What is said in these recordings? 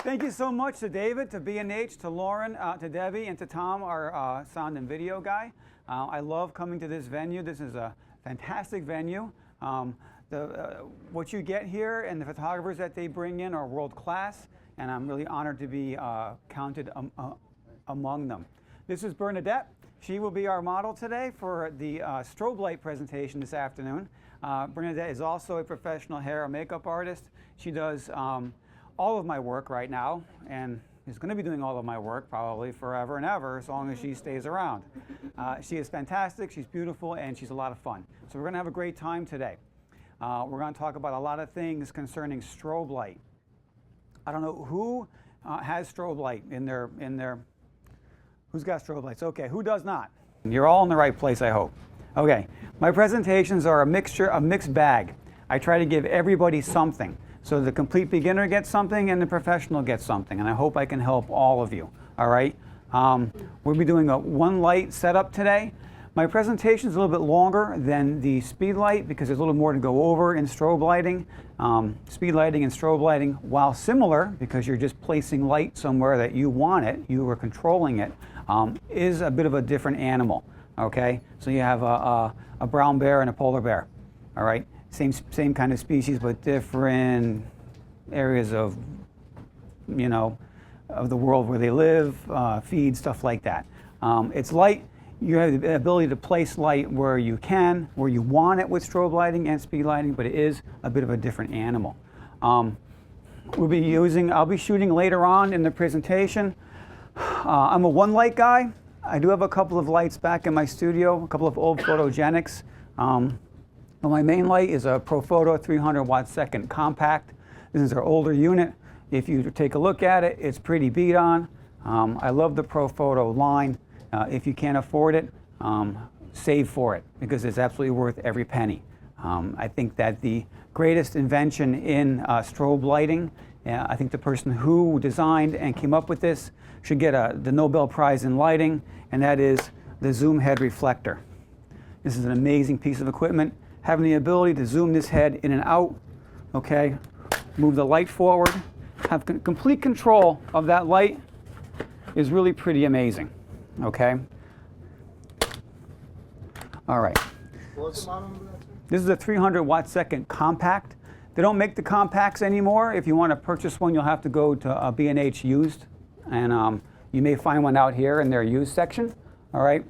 Thank you so much to David, to B&H, to Lauren, to Debbie, and to Tom, our sound and video guy. I love coming to this venue. This is a fantastic venue. What you get here and the photographers that they bring in are world class, and I'm really honored to be counted among them. This is Bernadette. She will be our model today for the strobe light presentation this afternoon. Bernadette is also a professional hair and makeup artist. She does all of my work right now, and is going to be doing all of my work probably forever and ever as long as she stays around. She is fantastic, she's beautiful, and she's a lot of fun. So we're going to have a great time today. We're going to talk about a lot of things concerning strobe light. I don't know who has strobe light in their, who's got strobe lights? Okay, who does not? You're all in the right place, I hope. Okay, my presentations are a mixed bag. I try to give everybody something. So the complete beginner gets something and the professional gets something, and I hope I can help all of you, all right? We'll be doing a one light setup today. My presentation is a little bit longer than the speed light because there's a little more to go over in strobe lighting. Speed lighting and strobe lighting, while similar because you're just placing light somewhere that you want it, you are controlling it, is a bit of a different animal, okay? So you have a brown bear and a polar bear, all right? Same kind of species, but different areas of, you know, of the world where they live, feed, stuff like that. It's light. You have the ability to place light where you can, where you want it with strobe lighting and speed lighting, but it is a bit of a different animal. I'll be shooting later on in the presentation. I'm a one light guy. I do have a couple of lights back in my studio, a couple of old photogenics. But my main light is a Profoto 300 watt second compact. This is our older unit. If you take a look at it, it's pretty beat on. I love the Profoto line. If you can't afford it, save for it because it's absolutely worth every penny. I think that the greatest invention in strobe lighting, I think the person who designed and came up with this should get the Nobel Prize in lighting, and that is the zoom head reflector. This is an amazing piece of equipment. Having the ability to zoom this head in and out, okay, move the light forward, have complete control of that light is really pretty amazing, okay? All right. What's the model number? This is a 300 watt second compact. They don't make the compacts anymore. If you want to purchase one, you'll have to go to B&H used, and you may find one out here in their used section, all right?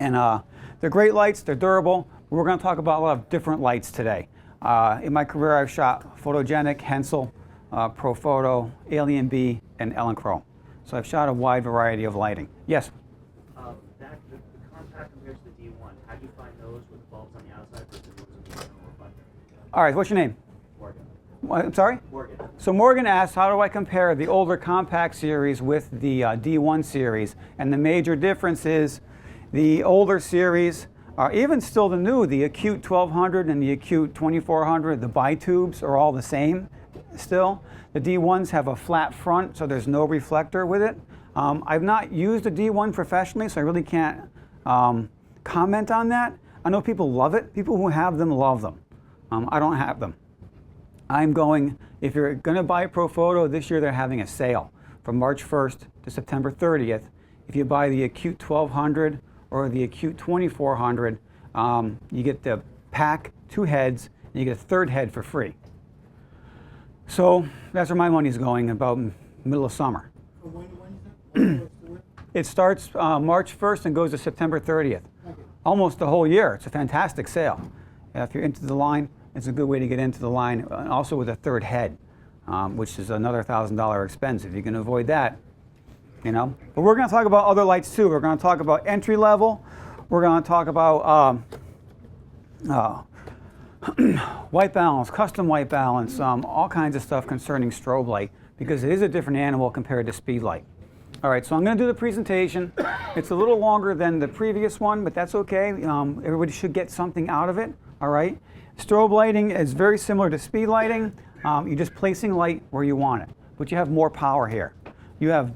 And they're great lights, they're durable. We're going to talk about a lot of different lights today. In my career, I've shot photogenic, Hensel, Profoto, Alien B, and Elinchro. So I've shot a wide variety of lighting. Yes? The compact compared to the D1, how do you find those with the bulbs on the outside versus the ones with the reflector? All right, what's your name? Morgan. I'm sorry? Morgan. So Morgan asked, how do I compare the older compact series with the D1 series? And the major difference is the older series, even still the new, the Acute 1200 and the Acute 2400, the bitubes are all the same still. The D1s have a flat front, so there's no reflector with it. I've not used a D1 professionally, so I really can't comment on that. I know people love it. People who have them love them. I don't have them. I'm going, if you're going to buy a Profoto, this year they're having a sale from March 1st to September 30th. If you buy the Acute 1200 or the Acute 2400, you get the pack, 2 heads, and you get a 3rd head for free. So that's where my money's going, about middle of summer. It starts March 1st and goes to September 30th. Almost the whole year. It's a fantastic sale. If you're into the line, it's a good way to get into the line, also with a 3rd head, which is another $1,000 expense. If you can avoid that, you know. But we're going to talk about other lights too. We're going to talk about entry level. We're going to talk about white balance, custom white balance, all kinds of stuff concerning strobe light because it is a different animal compared to speed light. All right, so I'm going to do the presentation. It's a little longer than the previous one, but that's okay. Everybody should get something out of it. All right. Strobe lighting is very similar to speed lighting. You're just placing light where you want it, but you have more power here.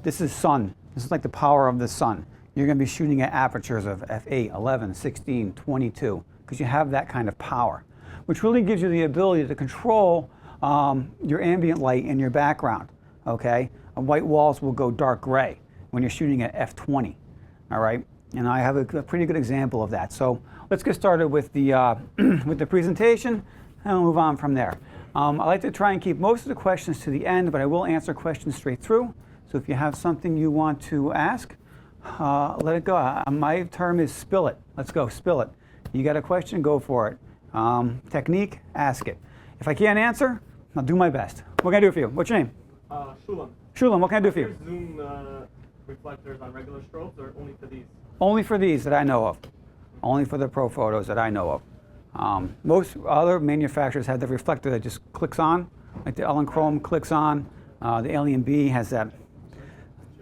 This is sun. This is like the power of the sun. You're going to be shooting at apertures of f8, 11, 16, 22, because you have that kind of power, which really gives you the ability to control your ambient light in your background. okay? And white walls will go dark gray when you're shooting at f20, all right? And I have a pretty good example of that. So let's get started with the, with the presentation, and we'll move on from there. I like to try and keep most of the questions to the end, but I will answer questions straight through. So if you have something you want to ask, let it go. My term is spill it. Let's go, spill it. You got a question, go for it. Technique, ask it. If I can't answer, I'll do my best. What can I do for you? What's your name? Shulam. Shulam, what can I do for you? Zoom reflectors on regular strobes or only for these? Only for these that I know of. Only for the pro photos that I know of. Most other manufacturers have the reflector that just clicks on, like the Ellen Chrome clicks on. The Alien B has that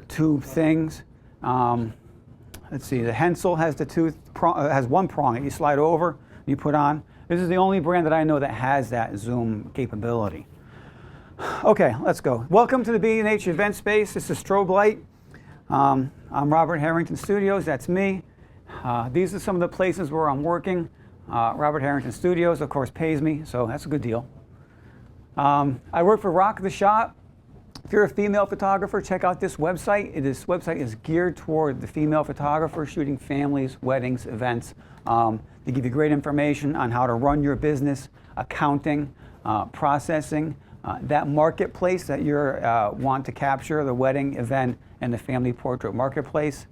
tube things. Let's see, the Hensel has the has one prong that you slide over, you put on. This is the only brand that I know that has that zoom capability. Okay, let's go. Welcome to the B&H event space. This is Strobe Light. I'm Robert Harrington Studios, that's me. These are some of the places where I'm working. Robert Harrington Studios, of course, pays me, so that's a good deal. I work for Rock the Shop. If you're a female photographer, check out this website. This website is geared toward the female photographer shooting families, weddings, events. They give you great information on how to run your business, accounting, processing, that marketplace that you want to capture, the wedding, event, and the family portrait marketplace.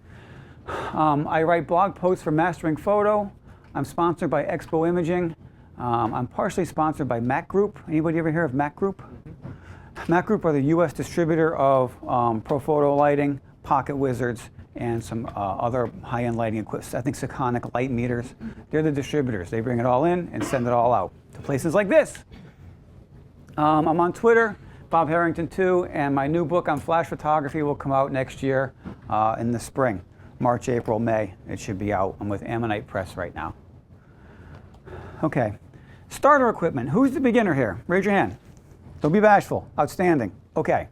I write blog posts for Mastering Photo. I'm sponsored by Expo Imaging. I'm partially sponsored by Mac Group. Anybody ever hear of Mac Group? Mac Group are the U.S. distributor of pro photo lighting, Pocket Wizards, and some other high-end lighting equipment. I think Sekonic light meters. They're the distributors. They bring it all in and send it all out to places like this. I'm on Twitter, Bob Harrington 2, and my new book on flash photography will come out next year in the spring, March, April, May. It should be out. I'm with Ammonite Press right now. Okay, starter equipment. Who's the beginner here? Raise your hand. Don't be bashful. Outstanding. Okay.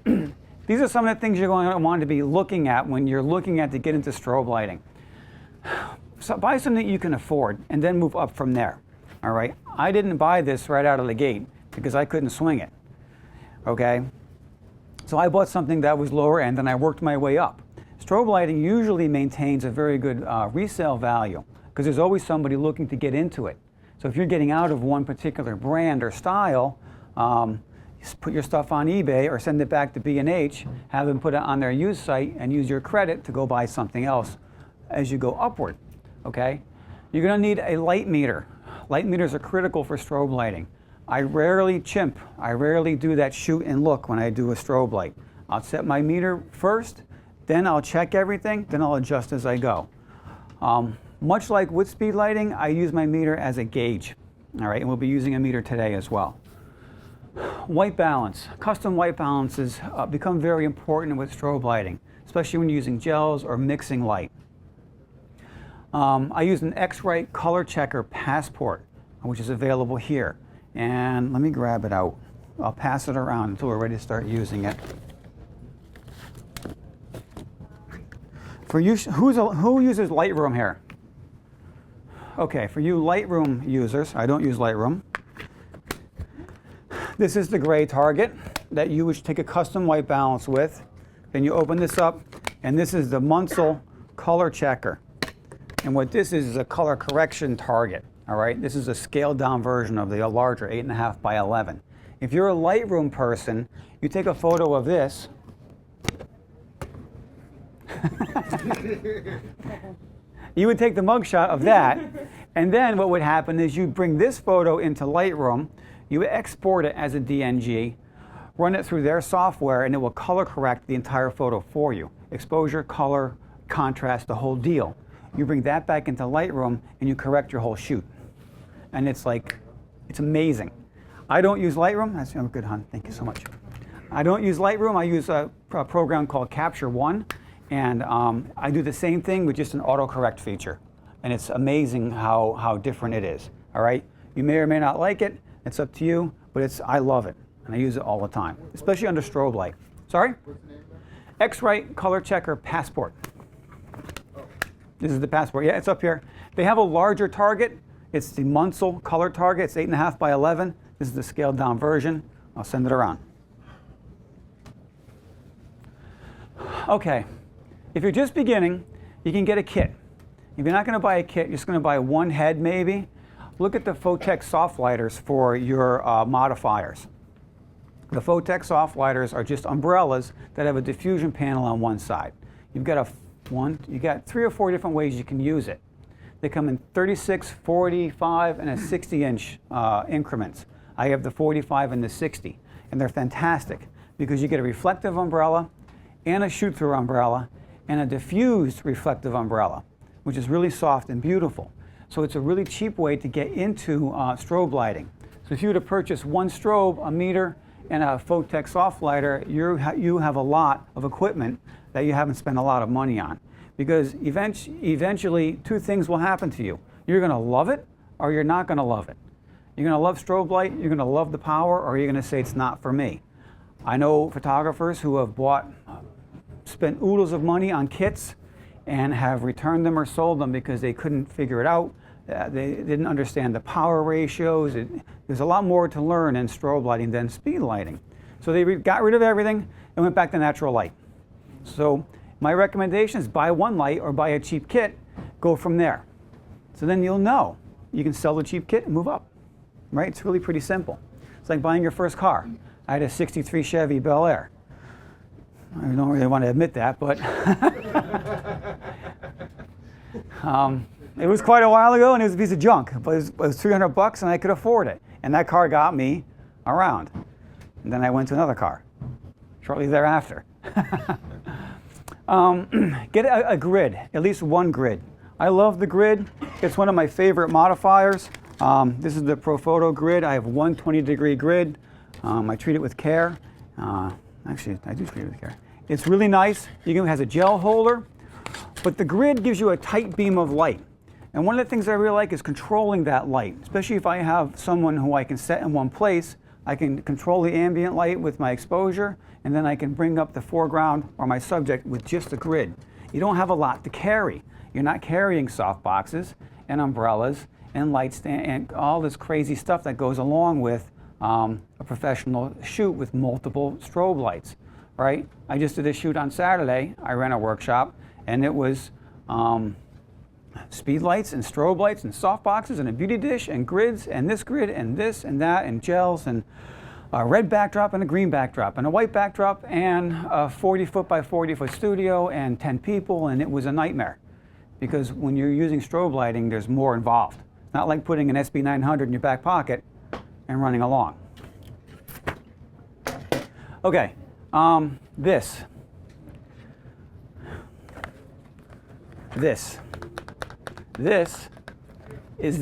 These are some of the things you're going to want to be looking at when you're looking at to get into strobe lighting. So buy something that you can afford and then move up from there. All right. I didn't buy this right out of the gate because I couldn't swing it. Okay. So I bought something that was lower end and I worked my way up. Strobe lighting usually maintains a very good resale value because there's always somebody looking to get into it. So if you're getting out of one particular brand or style, put your stuff on eBay or send it back to B&H, have them put it on their used site and use your credit to go buy something else as you go upward, okay? You're gonna need a light meter. Light meters are critical for strobe lighting. I rarely chimp. I rarely do that shoot and look when I do a strobe light. I'll set my meter first, then I'll check everything, then I'll adjust as I go. Much like with speed lighting, I use my meter as a gauge, all right? And we'll be using a meter today as well. White balance. Custom white balances become very important with strobe lighting, especially when you're using gels or mixing light. I use an X-Rite color checker passport, which is available here. And let me grab it out. I'll pass it around until we're ready to start using it. For you, who uses Lightroom here? Okay, for you Lightroom users, I don't use Lightroom. This is the gray target that you would take a custom white balance with. Then you open this up, and this is the Munsell color checker. And what this is a color correction target, all right? This is a scaled down version of the larger 8.5 by 11. If you're a Lightroom person, you take a photo of this. You would take the mugshot of that, and then what would happen is you bring this photo into Lightroom, you export it as a DNG, run it through their software, and it will color correct the entire photo for you. Exposure, color, contrast, the whole deal. You bring that back into Lightroom, and you correct your whole shoot. And it's like, it's amazing. I don't use Lightroom. That's good, hon. Thank you so much. I don't use Lightroom. I use a program called Capture One, and I do the same thing with just an autocorrect feature. And it's amazing how different it is, all right? You may or may not like it. It's up to you, but I love it, and I use it all the time, especially under strobe light. Sorry? What's the name? X-Rite Color Checker Passport. Oh. This is the Passport. Yeah, it's up here. They have a larger target. It's the Munsell color target. It's 8.5 by 11. This is the scaled down version. I'll send it around. Okay, if you're just beginning, you can get a kit. If you're not going to buy a kit, you're just going to buy one head maybe. Look at the Photech soft lighters for your modifiers. The Photech soft lighters are just umbrellas that have a diffusion panel on one side. You've got you got 3 or 4 different ways you can use it. They come in 36, 45, and a 60-inch increments. I have the 45 and the 60, and they're fantastic because you get a reflective umbrella and a shoot-through umbrella and a diffused reflective umbrella, which is really soft and beautiful. So it's a really cheap way to get into strobe lighting. So if you were to purchase one strobe, a meter, and a Photech soft lighter, you have a lot of equipment that you haven't spent a lot of money on. Because eventually, 2 things will happen to you. You're going to love it, or you're not going to love it. You're going to love strobe light, you're going to love the power, or you're going to say it's not for me. I know photographers who have spent oodles of money on kits and have returned them or sold them because they couldn't figure it out. They didn't understand the power ratios. There's a lot more to learn in strobe lighting than speed lighting. So they got rid of everything and went back to natural light. So my recommendation is buy one light or buy a cheap kit, go from there. So then you'll know. You can sell the cheap kit and move up, right? It's really pretty simple. It's like buying your first car. I had a 63 Chevy Bel Air. I don't really want to admit that, but it was quite a while ago, and it was a piece of junk. But it was $300, and I could afford it. And that car got me around. And then I went to another car shortly thereafter. Get a grid, at least one grid. I love the grid. It's one of my favorite modifiers. This is the Profoto grid. I have one 20-degree grid. I treat it with care. Actually, I do treat it with care. It's really nice. It has a gel holder, but the grid gives you a tight beam of light. And one of the things I really like is controlling that light, especially if I have someone who I can set in one place. I can control the ambient light with my exposure, and then I can bring up the foreground or my subject with just a grid. You don't have a lot to carry. You're not carrying soft boxes and umbrellas and light stand and all this crazy stuff that goes along with a professional shoot with multiple strobe lights, right? I just did a shoot on Saturday. I ran a workshop, and it was speed lights and strobe lights and soft boxes and a beauty dish and grids and this grid and this and that and gels and a red backdrop and a green backdrop and a white backdrop and a 40-foot by 40-foot studio and 10 people, and it was a nightmare because when you're using strobe lighting, there's more involved. It's not like putting an SB900 in your back pocket and running along. Okay, this is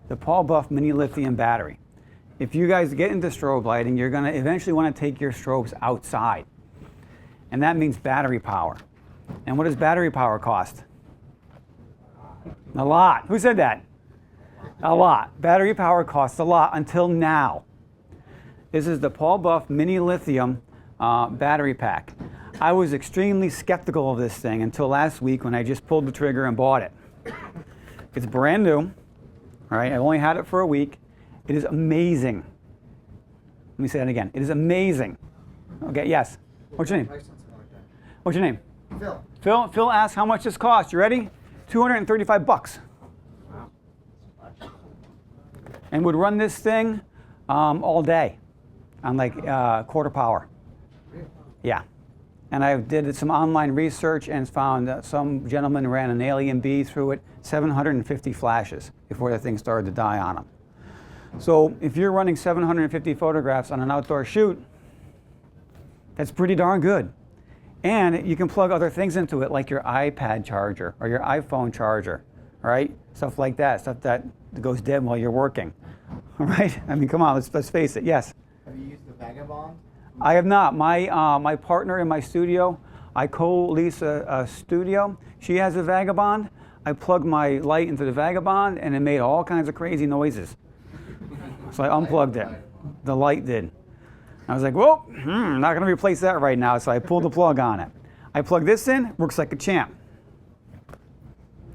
the Paul Buff mini lithium battery. If you guys get into strobe lighting, you're going to eventually want to take your strobes outside. And that means battery power. And what does battery power cost? A lot. Who said that? A lot. Battery power costs a lot until now. This is the Paul Buff mini lithium battery pack. I was extremely skeptical of this thing until last week when I just pulled the trigger and bought it. It's brand new. All right, I've only had it for a week. It is amazing. Let me say that again. It is amazing. Okay, yes. What's your name? What's your name? Phil. Phil asked how much this costs. You ready? $235. Wow. And would run this thing all day on like quarter power. Yeah. And I did some online research and found that some gentleman ran an Alien B through it, 750 flashes before the thing started to die on him. So if you're running 750 photographs on an outdoor shoot, that's pretty darn good. And you can plug other things into it, like your iPad charger or your iPhone charger, right? Stuff like that, stuff that goes dead while you're working, right? I mean, come on, let's face it, yes. Have you used the Vagabond? I have not. My partner in my studio, I co-lease a studio. She has a Vagabond. I plugged my light into the Vagabond, and it made all kinds of crazy noises. So I unplugged it. The light did. I was like, well, I'm not going to replace that right now, so I pulled the plug on it. I plug this in, works like a champ.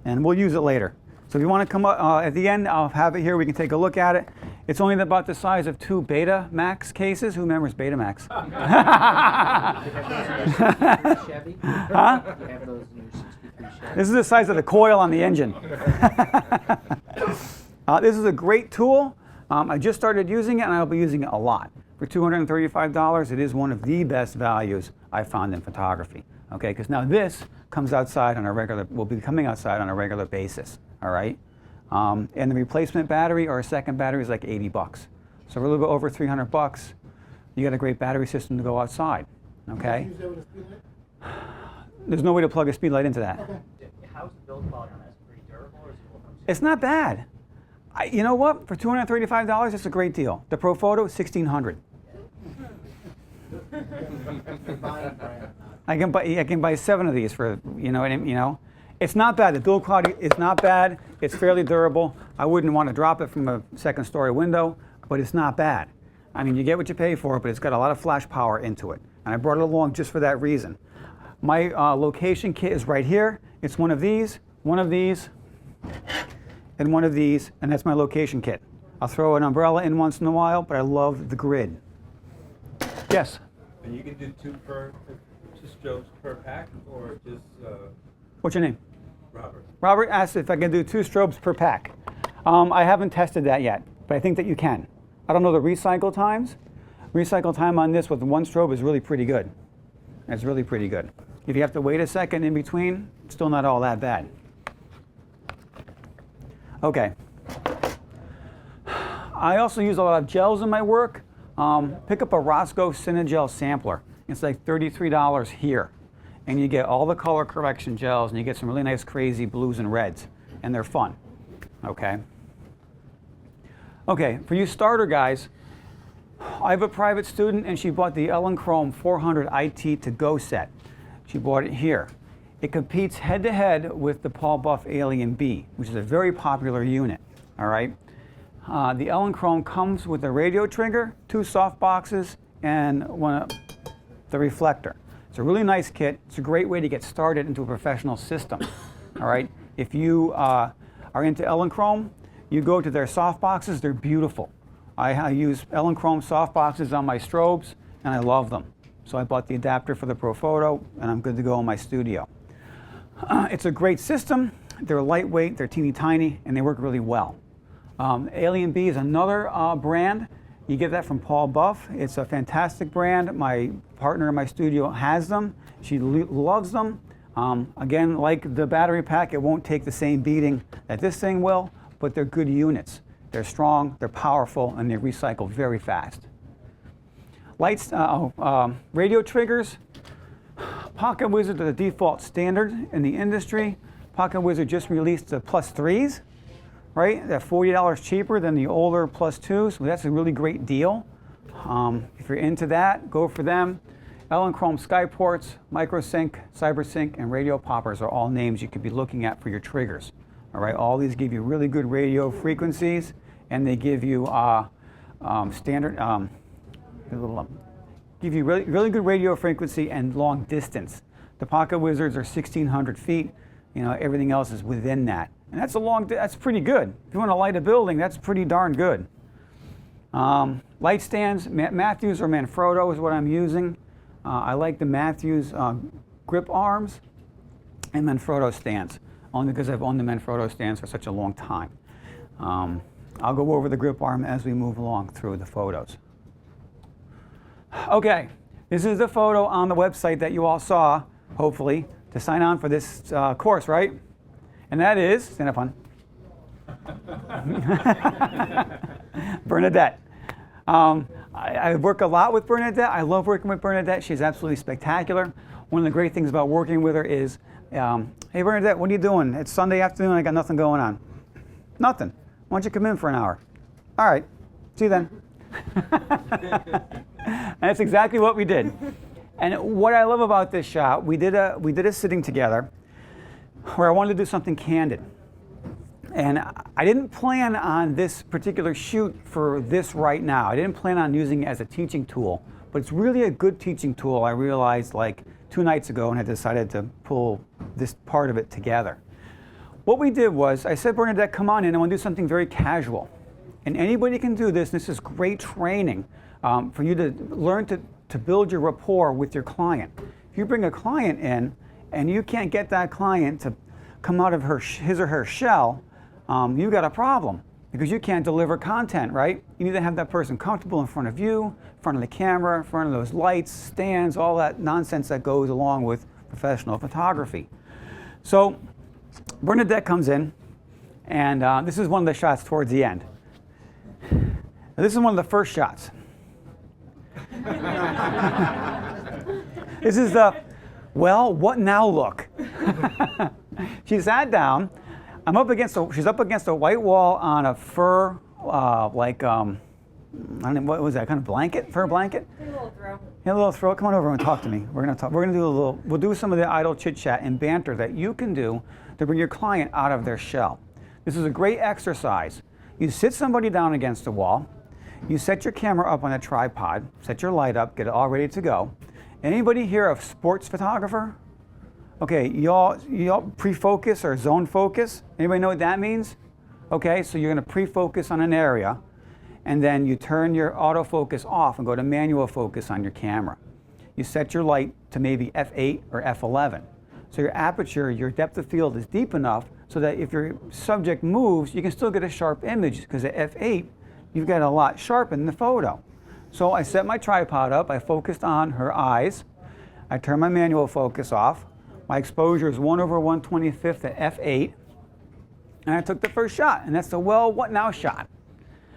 And we'll use it later. So if you want to come up at the end, I'll have it here. We can take a look at it. It's only about the size of 2 Betamax cases. Who remembers Betamax? Chevy? Huh? You have those in your 63 Chevy? This is the size of the coil on the engine. This is a great tool. I just started using it, and I'll be using it a lot. For $235, it is one of the best values I found in photography. Okay, because now this comes outside on a regular, will be coming outside on a regular basis. All right, and the replacement battery or a second battery is like 80 bucks. So for a little bit over 300 bucks, you got a great battery system to go outside. Okay. Use that with a speed light? There's no way to plug a speed light into that. Okay. How's the build quality on that? Is it pretty durable, or is it a little It's not bad. You know what? For $235, it's a great deal. The Pro Photo is $1,600. I can buy 7 of these for, you know what I mean, you know. It's not bad. The build quality is not bad. It's fairly durable. I wouldn't want to drop it from a second-story window, but it's not bad. I mean, you get what you pay for, but it's got a lot of flash power into it. And I brought it along just for that reason. My location kit is right here. It's one of these, and one of these, and that's my location kit. I'll throw an umbrella in once in a while, but I love the grid. Yes? And you can do two strobes per pack, or just What's your name? Robert? Robert asked if I can do 2 strobes per pack. I haven't tested that yet, but I think that you can. I don't know the recycle times. Recycle time on this with 1 strobe is really pretty good. It's really pretty good. If you have to wait a second in between, it's still not all that bad. Okay. I also use a lot of gels in my work. Pick up a Roscoe Cinegel sampler. It's like $33 here. And you get all the color correction gels, and you get some really nice crazy blues and reds. And they're fun. Okay. Okay, for you starter guys, I have a private student, and she bought the Elinchrom 400 IT to go set. She bought it here. It competes head-to-head with the Paul Buff Alien B, which is a very popular unit. All right. The Elinchrom comes with a radio trigger, 2 soft boxes, and the reflector. It's a really nice kit. It's a great way to get started into a professional system. All right. If you are into Elinchrom, you go to their soft boxes. They're beautiful. I use Elinchrom soft boxes on my strobes, and I love them. So I bought the adapter for the Pro Photo, and I'm good to go in my studio. It's a great system. They're lightweight, they're teeny tiny, and they work really well. Alien B is another brand. You get that from Paul Buff. It's a fantastic brand. My partner in my studio has them. She loves them. Again, like the battery pack, it won't take the same beating that this thing will, but they're good units. They're strong, they're powerful, and they recycle very fast. Lights, radio triggers. Pocket Wizard is the default standard in the industry. Pocket Wizard just released the Plus 3s, right? They're $40 cheaper than the older Plus 2s, so that's a really great deal. If you're into that, go for them. Elinchrom Skyports, MicroSync, CyberSync, and Radio Poppers are all names you could be looking at for your triggers. All right, all these give you really good radio frequencies, and they give you give you really good radio frequency and long distance. The Pocket Wizards are 1,600 feet. You know, everything else is within that, and that's pretty good. If you want to light a building, that's pretty darn good. Light stands, Matthews or Manfrotto is what I'm using. I like the Matthews grip arms and Manfrotto stands, only because I've owned the Manfrotto stands for such a long time. I'll go over the grip arm as we move along through the photos. Okay, this is the photo on the website that you all saw, hopefully, to sign on for this course, right? And that is, stand up, hon. Bernadette. I work a lot with Bernadette. I love working with Bernadette. She's absolutely spectacular. One of the great things about working with her is, hey Bernadette, what are you doing? It's Sunday afternoon, I got nothing going on. Nothing. Why don't you come in for an hour? All right, see you then. And that's exactly what we did. And what I love about this shot, we did a sitting together where I wanted to do something candid. And I didn't plan on this particular shoot for this right now. I didn't plan on using it as a teaching tool, but it's really a good teaching tool. I realized like 2 nights ago, and I decided to pull this part of it together. What we did was, I said, Bernadette, come on in, I want to do something very casual. And anybody can do this. This is great training for you to learn to build your rapport with your client. If you bring a client in and you can't get that client to come out of his or her shell, you got a problem because you can't deliver content, right? You need to have that person comfortable in front of you, in front of the camera, in front of those lights, stands, all that nonsense that goes along with professional photography. So Bernadette comes in, and this is one of the shots towards the end. Now, this is one of the first shots. This is the, well, what now look. She sat down. She's up against a white wall on a fur, I don't know, what was that, kind of blanket, fur blanket? A little throw. Yeah, a little throw. Come on over and talk to me. We're gonna do a little, we'll do some of the idle chit chat and banter that you can do to bring your client out of their shell. This is a great exercise. You sit somebody down against the wall, you set your camera up on a tripod, set your light up, get it all ready to go. Anybody here a sports photographer? Okay, y'all pre-focus or zone focus? Anybody know what that means? Okay, so you're gonna pre-focus on an area, and then you turn your autofocus off and go to manual focus on your camera. You set your light to maybe f8 or f11. So your aperture, your depth of field is deep enough so that if your subject moves, you can still get a sharp image, because at f8, you've got a lot sharpened in the photo. So I set my tripod up, I focused on her eyes, I turned my manual focus off, my exposure is 1/125 at f8, and I took the first shot, and that's the well, what now shot.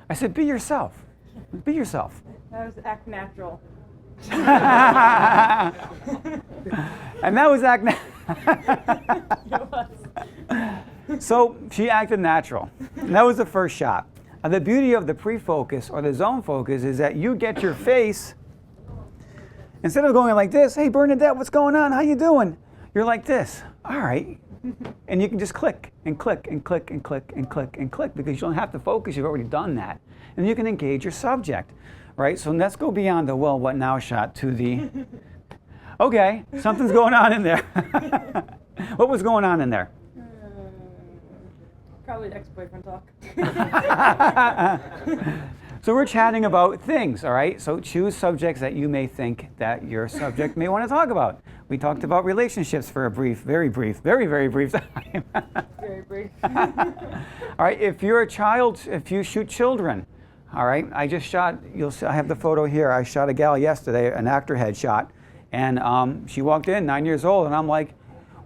I said, be yourself, be yourself. That was act natural. And that was act It was. So she acted natural. And that was the first shot. The beauty of the pre-focus or the zone focus is that you get your face, instead of going like this, hey Bernadette, what's going on? How you doing? You're like this, all right. And you can just click and click and click and click and click and click, because you don't have to focus, you've already done that. And you can engage your subject, right? So let's go beyond the well, what now shot to the, okay, something's going on in there. What was going on in there? Probably ex-boyfriend talk. So we're chatting about things, all right? So choose subjects that you may think that your subject may want to talk about. We talked about relationships for a brief, very brief, very, very brief time. Very brief. All right, if you're a child, if you shoot children, all right, I just shot, you'll see, I have the photo here. I shot a gal yesterday, an actor headshot, and she walked in, 9 years old, and I'm like,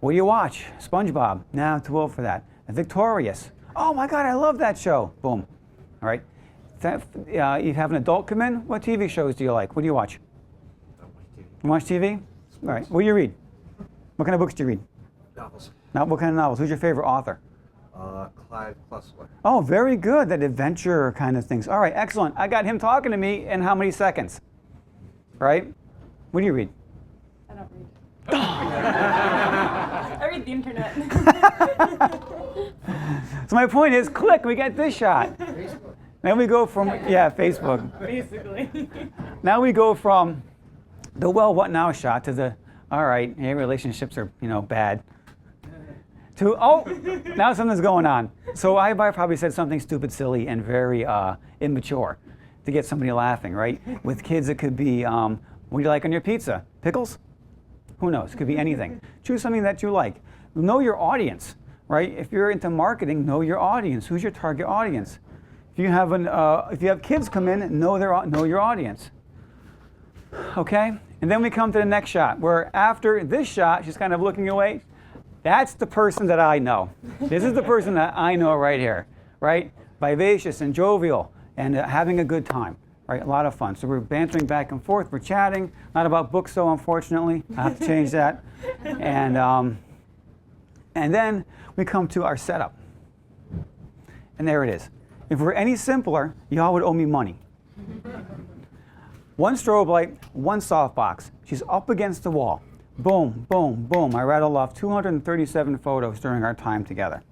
what do you watch? SpongeBob. Nah, I'm too old for that. Victorious. Oh my God, I love that show. Boom. All right. You have an adult come in. What TV shows do you like? What do you watch? You watch TV? All right. What do you read? What kind of books do you read? Novels. Now, what kind of novels? Who's your favorite author? Clive Cussler. Oh, very good. That adventure kind of things. All right, excellent. I got him talking to me in how many seconds? Right? What do you read? I don't read. I read the internet. So my point is, click, we get this shot. Facebook. Then we go from, yeah, Facebook. Basically. Now we go from the well, what now shot to the, all right, hey, relationships are, bad. To, oh, now something's going on. So I probably said something stupid, silly, and very immature to get somebody laughing, right? With kids, it could be, what do you like on your pizza? Pickles? Who knows? It could be anything. Choose something that you like. Know your audience, right? If you're into marketing, know your audience. Who's your target audience? If you have kids come in, know your audience. Okay? And then we come to the next shot, where after this shot, she's kind of looking away. That's the person that I know. This is the person that I know right here, right? Vivacious and jovial and having a good time, right? A lot of fun. So we're bantering back and forth. We're chatting. Not about books, though, unfortunately. I have to change that. And then we come to our setup. And there it is. If we're any simpler, y'all would owe me money. One strobe light, one softbox. She's up against the wall. Boom, boom, boom. I rattled off 237 photos during our time together.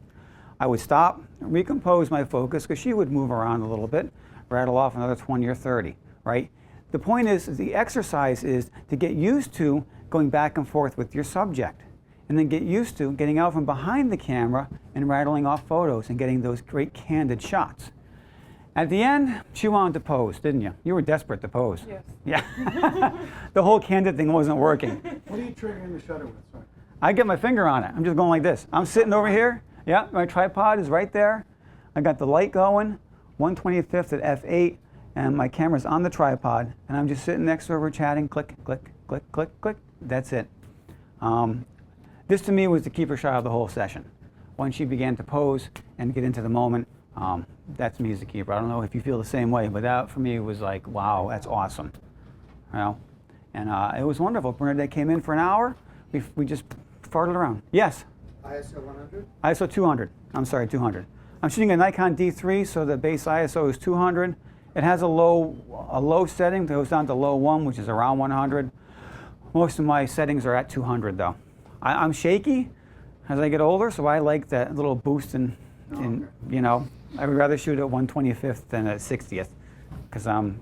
I would stop, recompose my focus, because she would move around a little bit, rattle off another 20 or 30, right? The point is the exercise is to get used to going back and forth with your subject, and then get used to getting out from behind the camera and rattling off photos and getting those great candid shots. At the end, she wanted to pose, didn't you? You were desperate to pose. Yes. Yeah. The whole candid thing wasn't working. What are you triggering the shutter with? Sorry. I get my finger on it. I'm just going like this. I'm sitting over here. Yeah, my tripod is right there. I got the light going, 1/25 at f8, and my camera's on the tripod, and I'm just sitting next to her chatting, click, click, click, click, click. That's it. This to me was the keeper shot of the whole session. Once she began to pose and get into the moment, that to me is the keeper. I don't know if you feel the same way, but that for me was like, wow, that's awesome. You know? And it was wonderful. Bernadette came in for an hour. We just farted around. Yes? ISO 100? ISO 200. I'm sorry, 200. I'm shooting a Nikon D3, so the base ISO is 200. It has a low setting that goes down to low 1, which is around 100. Most of my settings are at 200, though. I'm shaky as I get older, so I like that little boost in you know, I would rather shoot at 1/25 than at 60th, because I'm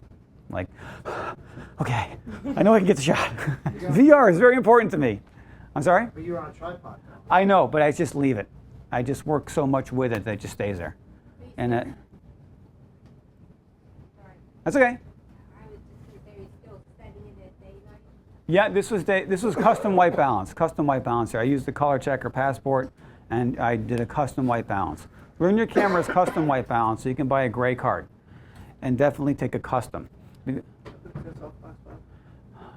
like, okay, I know I can get the shot. VR is very important to me. I'm sorry? But you're on a tripod now. I know, but I just leave it. I just work so much with it that it just stays there. And Sorry. that's okay. I was just there is still setting in at daylight. Yeah, this was custom white balance. Custom white balance here. I used the color checker passport, and I did a custom white balance. Learn your camera's custom white balance, so you can buy a gray card, and definitely take a custom.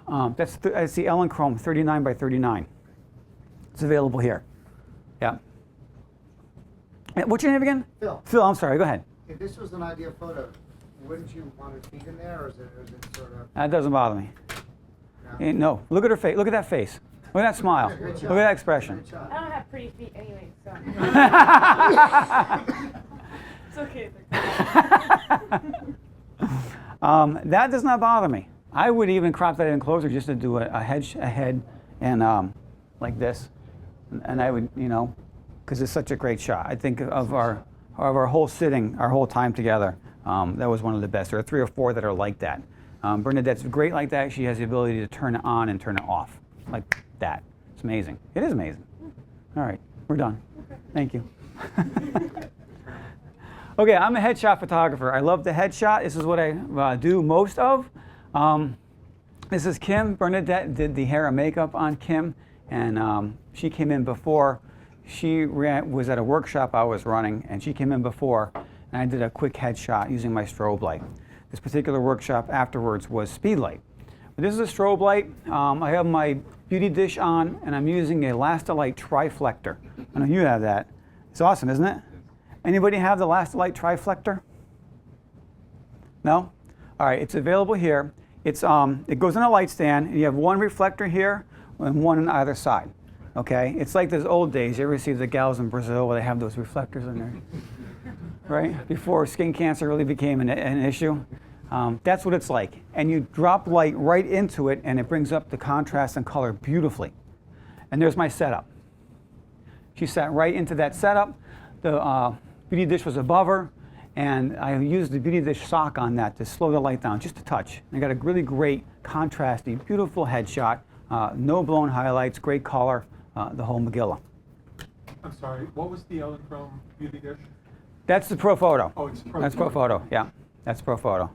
That's the Ellen Chrome 39 by 39. It's available here. Yeah. What's your name again? Phil, Phil. I'm sorry. Go ahead. if this was an ideal photo, wouldn't you want her feet in there, or is it sort of? That doesn't bother me. No? No. Look at her face. Look at that face. Look at that smile. Look at that expression. Great shot. I don't have pretty feet anyway, so. It's okay. That does not bother me. I would even crop that in closer just to do a head and like this, and I would, you know, because it's such a great shot. I think of our whole sitting, our whole time together, that was one of the best. There are 3 or 4 that are like that. Bernadette's great like that. She has the ability to turn it on and turn it off, like that. It's amazing. It is amazing. All right, we're done. Thank you. Okay, I'm a headshot photographer. I love the headshot. This is what I do most of. This is Kim. Bernadette did the hair and makeup on Kim, and she came in before. She was at a workshop I was running, and she came in before, and I did a quick headshot using my strobe light. This particular workshop afterwards was speed light. But this is a strobe light. I have my beauty dish on, and I'm using a Lastalite triflector. I know you have that. It's awesome, isn't it? Anybody have the Lastalite triflector? No? All right, it's available here. It goes in a light stand, and you have one reflector here and one on either side. Okay? It's like those old days. You ever see the gals in Brazil where they have those reflectors in there? Right? Before skin cancer really became an issue. That's what it's like. And you drop light right into it, and it brings up the contrast and color beautifully. And there's my setup. She sat right into that setup. The beauty dish was above her, and I used the beauty dish sock on that to slow the light down just a touch. I got a really great, contrasty, beautiful headshot. No blown highlights, great color, the whole Megillah. I'm sorry, what was the Ellen Chrome beauty dish? That's the Pro Photo. Oh, it's Pro That's Pro Photo, yeah. That's Pro Photo.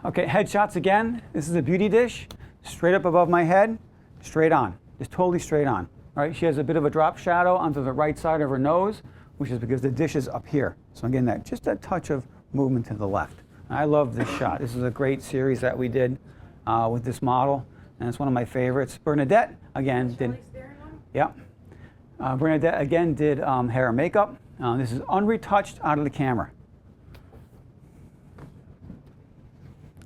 Okay, headshots again. This is a beauty dish, straight up above my head, straight on, just totally straight on. All right, she has a bit of a drop shadow onto the right side of her nose, which is because the dish is up here. So again, just that touch of movement to the left. I love this shot. This is a great series that we did with this model, and it's one of my favorites. Bernadette again did. Yeah. Bernadette again did hair and makeup. This is unretouched out of the camera.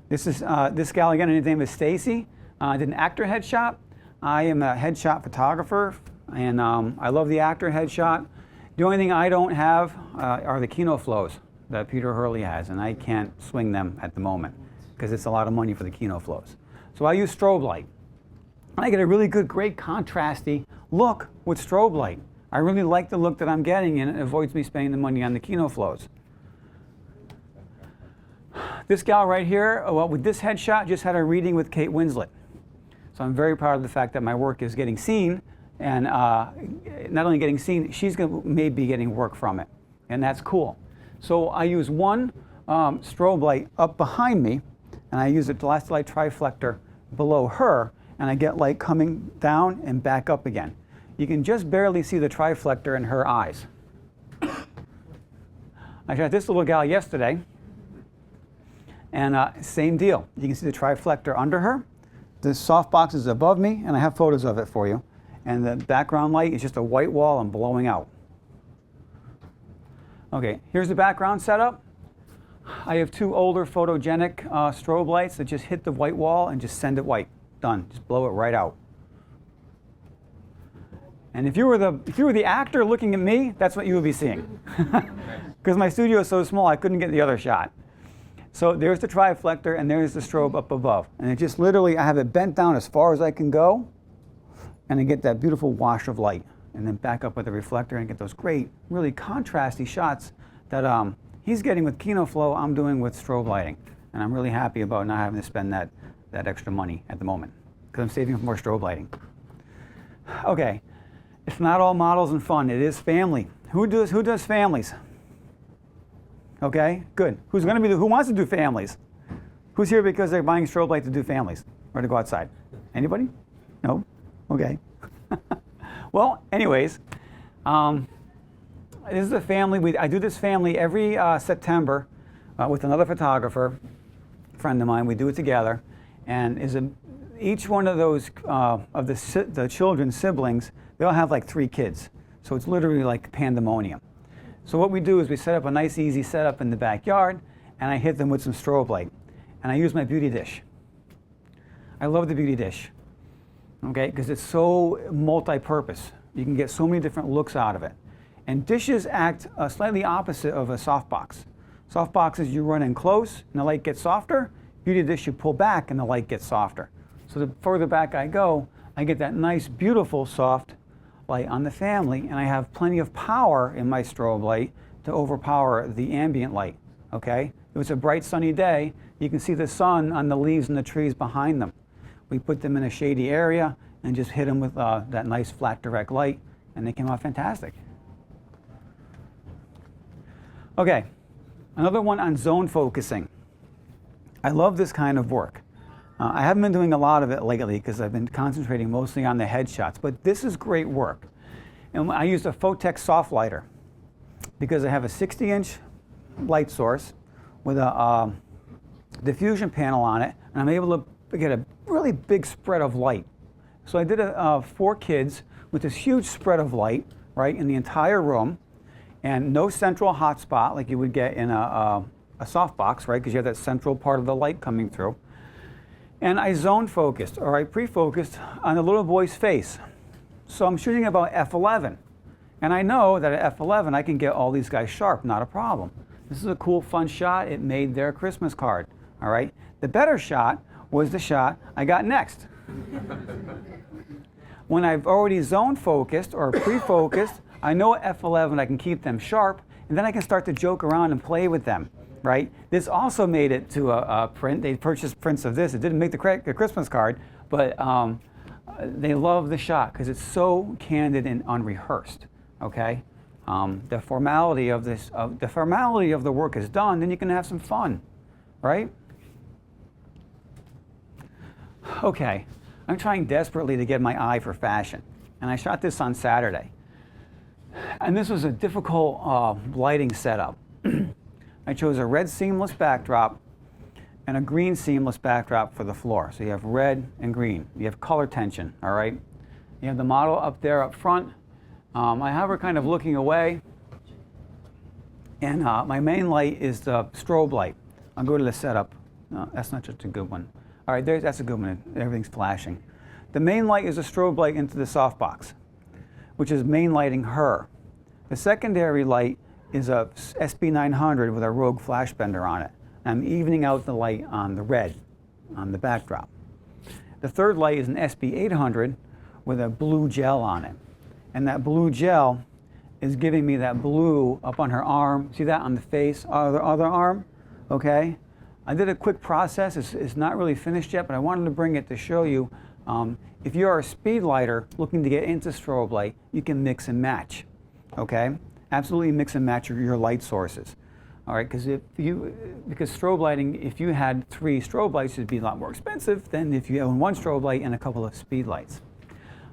This is this gal again. Her name is Stacy. I did an actor headshot. I am a headshot photographer, and I love the actor headshot. The only thing I don't have are the Kino flows that Peter Hurley has, and I can't swing them at the moment because it's a lot of money for the Kino flows. So I use strobe light. I get a really good, great contrasty look with strobe light. I really like the look that I'm getting, and it avoids me spending the money on the Kino flows. This gal right here, well, with this headshot, just had a reading with Kate Winslet. So I'm very proud of the fact that my work is getting seen, and not only getting seen, she's going to maybe be getting work from it, and that's cool. So I use one strobe light up behind me, and I use a glass light triflector below her, and I get light coming down and back up again. You can just barely see the triflector in her eyes. I shot this little gal yesterday, and same deal. You can see the triflector under her. The softbox is above me, and I have photos of it for you. And the background light is just a white wall and blowing out. Okay, here's the background setup. I have two older photogenic strobe lights that just hit the white wall and just send it white. Done. Just blow it right out. And if you were the actor looking at me, that's what you would be seeing. Because my studio is so small, I couldn't get the other shot. So there's the triflector, and there's the strobe up above. And it just literally, I have it bent down as far as I can go, and I get that beautiful wash of light. And then back up with the reflector and get those great, really contrasty shots that he's getting with Kino Flow, I'm doing with strobe lighting. And I'm really happy about not having to spend that extra money at the moment, because I'm saving for more strobe lighting. Okay, it's not all models and fun. It is family. Who does families? Okay, good. Who wants to do families? Who's here because they're buying strobe light to do families or to go outside? Anybody? No? Okay. Well, anyways, this is a family. I do this family every September with another photographer, friend of mine. We do it together, and each one of those of the children's siblings, they all have like 3 kids. So it's literally like pandemonium. So what we do is we set up a nice, easy setup in the backyard, and I hit them with some strobe light, and I use my beauty dish. I love the beauty dish. Okay, because it's so multi-purpose. You can get so many different looks out of it. And dishes act slightly opposite of a softbox. Softboxes, you run in close and the light gets softer. Beauty dish, you pull back and the light gets softer. So the further back I go, I get that nice, beautiful, soft light on the family, and I have plenty of power in my strobe light to overpower the ambient light. Okay? If it's a bright, sunny day, you can see the sun on the leaves and the trees behind them. We put them in a shady area and just hit them with that nice flat direct light, and they came out fantastic. Okay, another one on zone focusing. I love this kind of work. I haven't been doing a lot of it lately because I've been concentrating mostly on the headshots, but this is great work. And I used a Photex soft lighter because I have a 60-inch light source with a diffusion panel on it, and I'm able to get a really big spread of light. So I did 4 kids with this huge spread of light, right, in the entire room, and no central hotspot like you would get in a softbox, right, because you have that central part of the light coming through. And I zone focused, or I pre-focused on the little boy's face. So I'm shooting about f11. And I know that at f11 I can get all these guys sharp, not a problem. This is a cool, fun shot. It made their Christmas card, all right? The better shot was the shot I got next. When I've already zone focused or pre-focused, I know at f11 I can keep them sharp, and then I can start to joke around and play with them, right? This also made it to a print. They purchased prints of this. It didn't make the Christmas card, but they love the shot because it's so candid and unrehearsed, okay? The formality of the work is done, then you can have some fun, right? Okay, I'm trying desperately to get my eye for fashion, and I shot this on Saturday. And this was a difficult lighting setup. I chose a red seamless backdrop and a green seamless backdrop for the floor. So you have red and green. You have color tension, all right? You have the model up there up front. I have her kind of looking away. And my main light is the strobe light. I'll go to the setup. No, that's not just a good one. All right, that's a good one. Everything's flashing. The main light is a strobe light into the softbox, which is main lighting her. The secondary light is a SB900 with a Rogue flash bender on it. And I'm evening out the light on the red, on the backdrop. The third light is an SB800 with a blue gel on it. And that blue gel is giving me that blue up on her arm. See that on the face, other arm? Okay. I did a quick process. It's not really finished yet, but I wanted to bring it to show you. If you're a speed lighter looking to get into strobe light, you can mix and match. Okay. Absolutely mix and match your light sources. All right, because strobe lighting, if you had 3 strobe lights, it'd be a lot more expensive than if you own 1 strobe light and a couple of speed lights.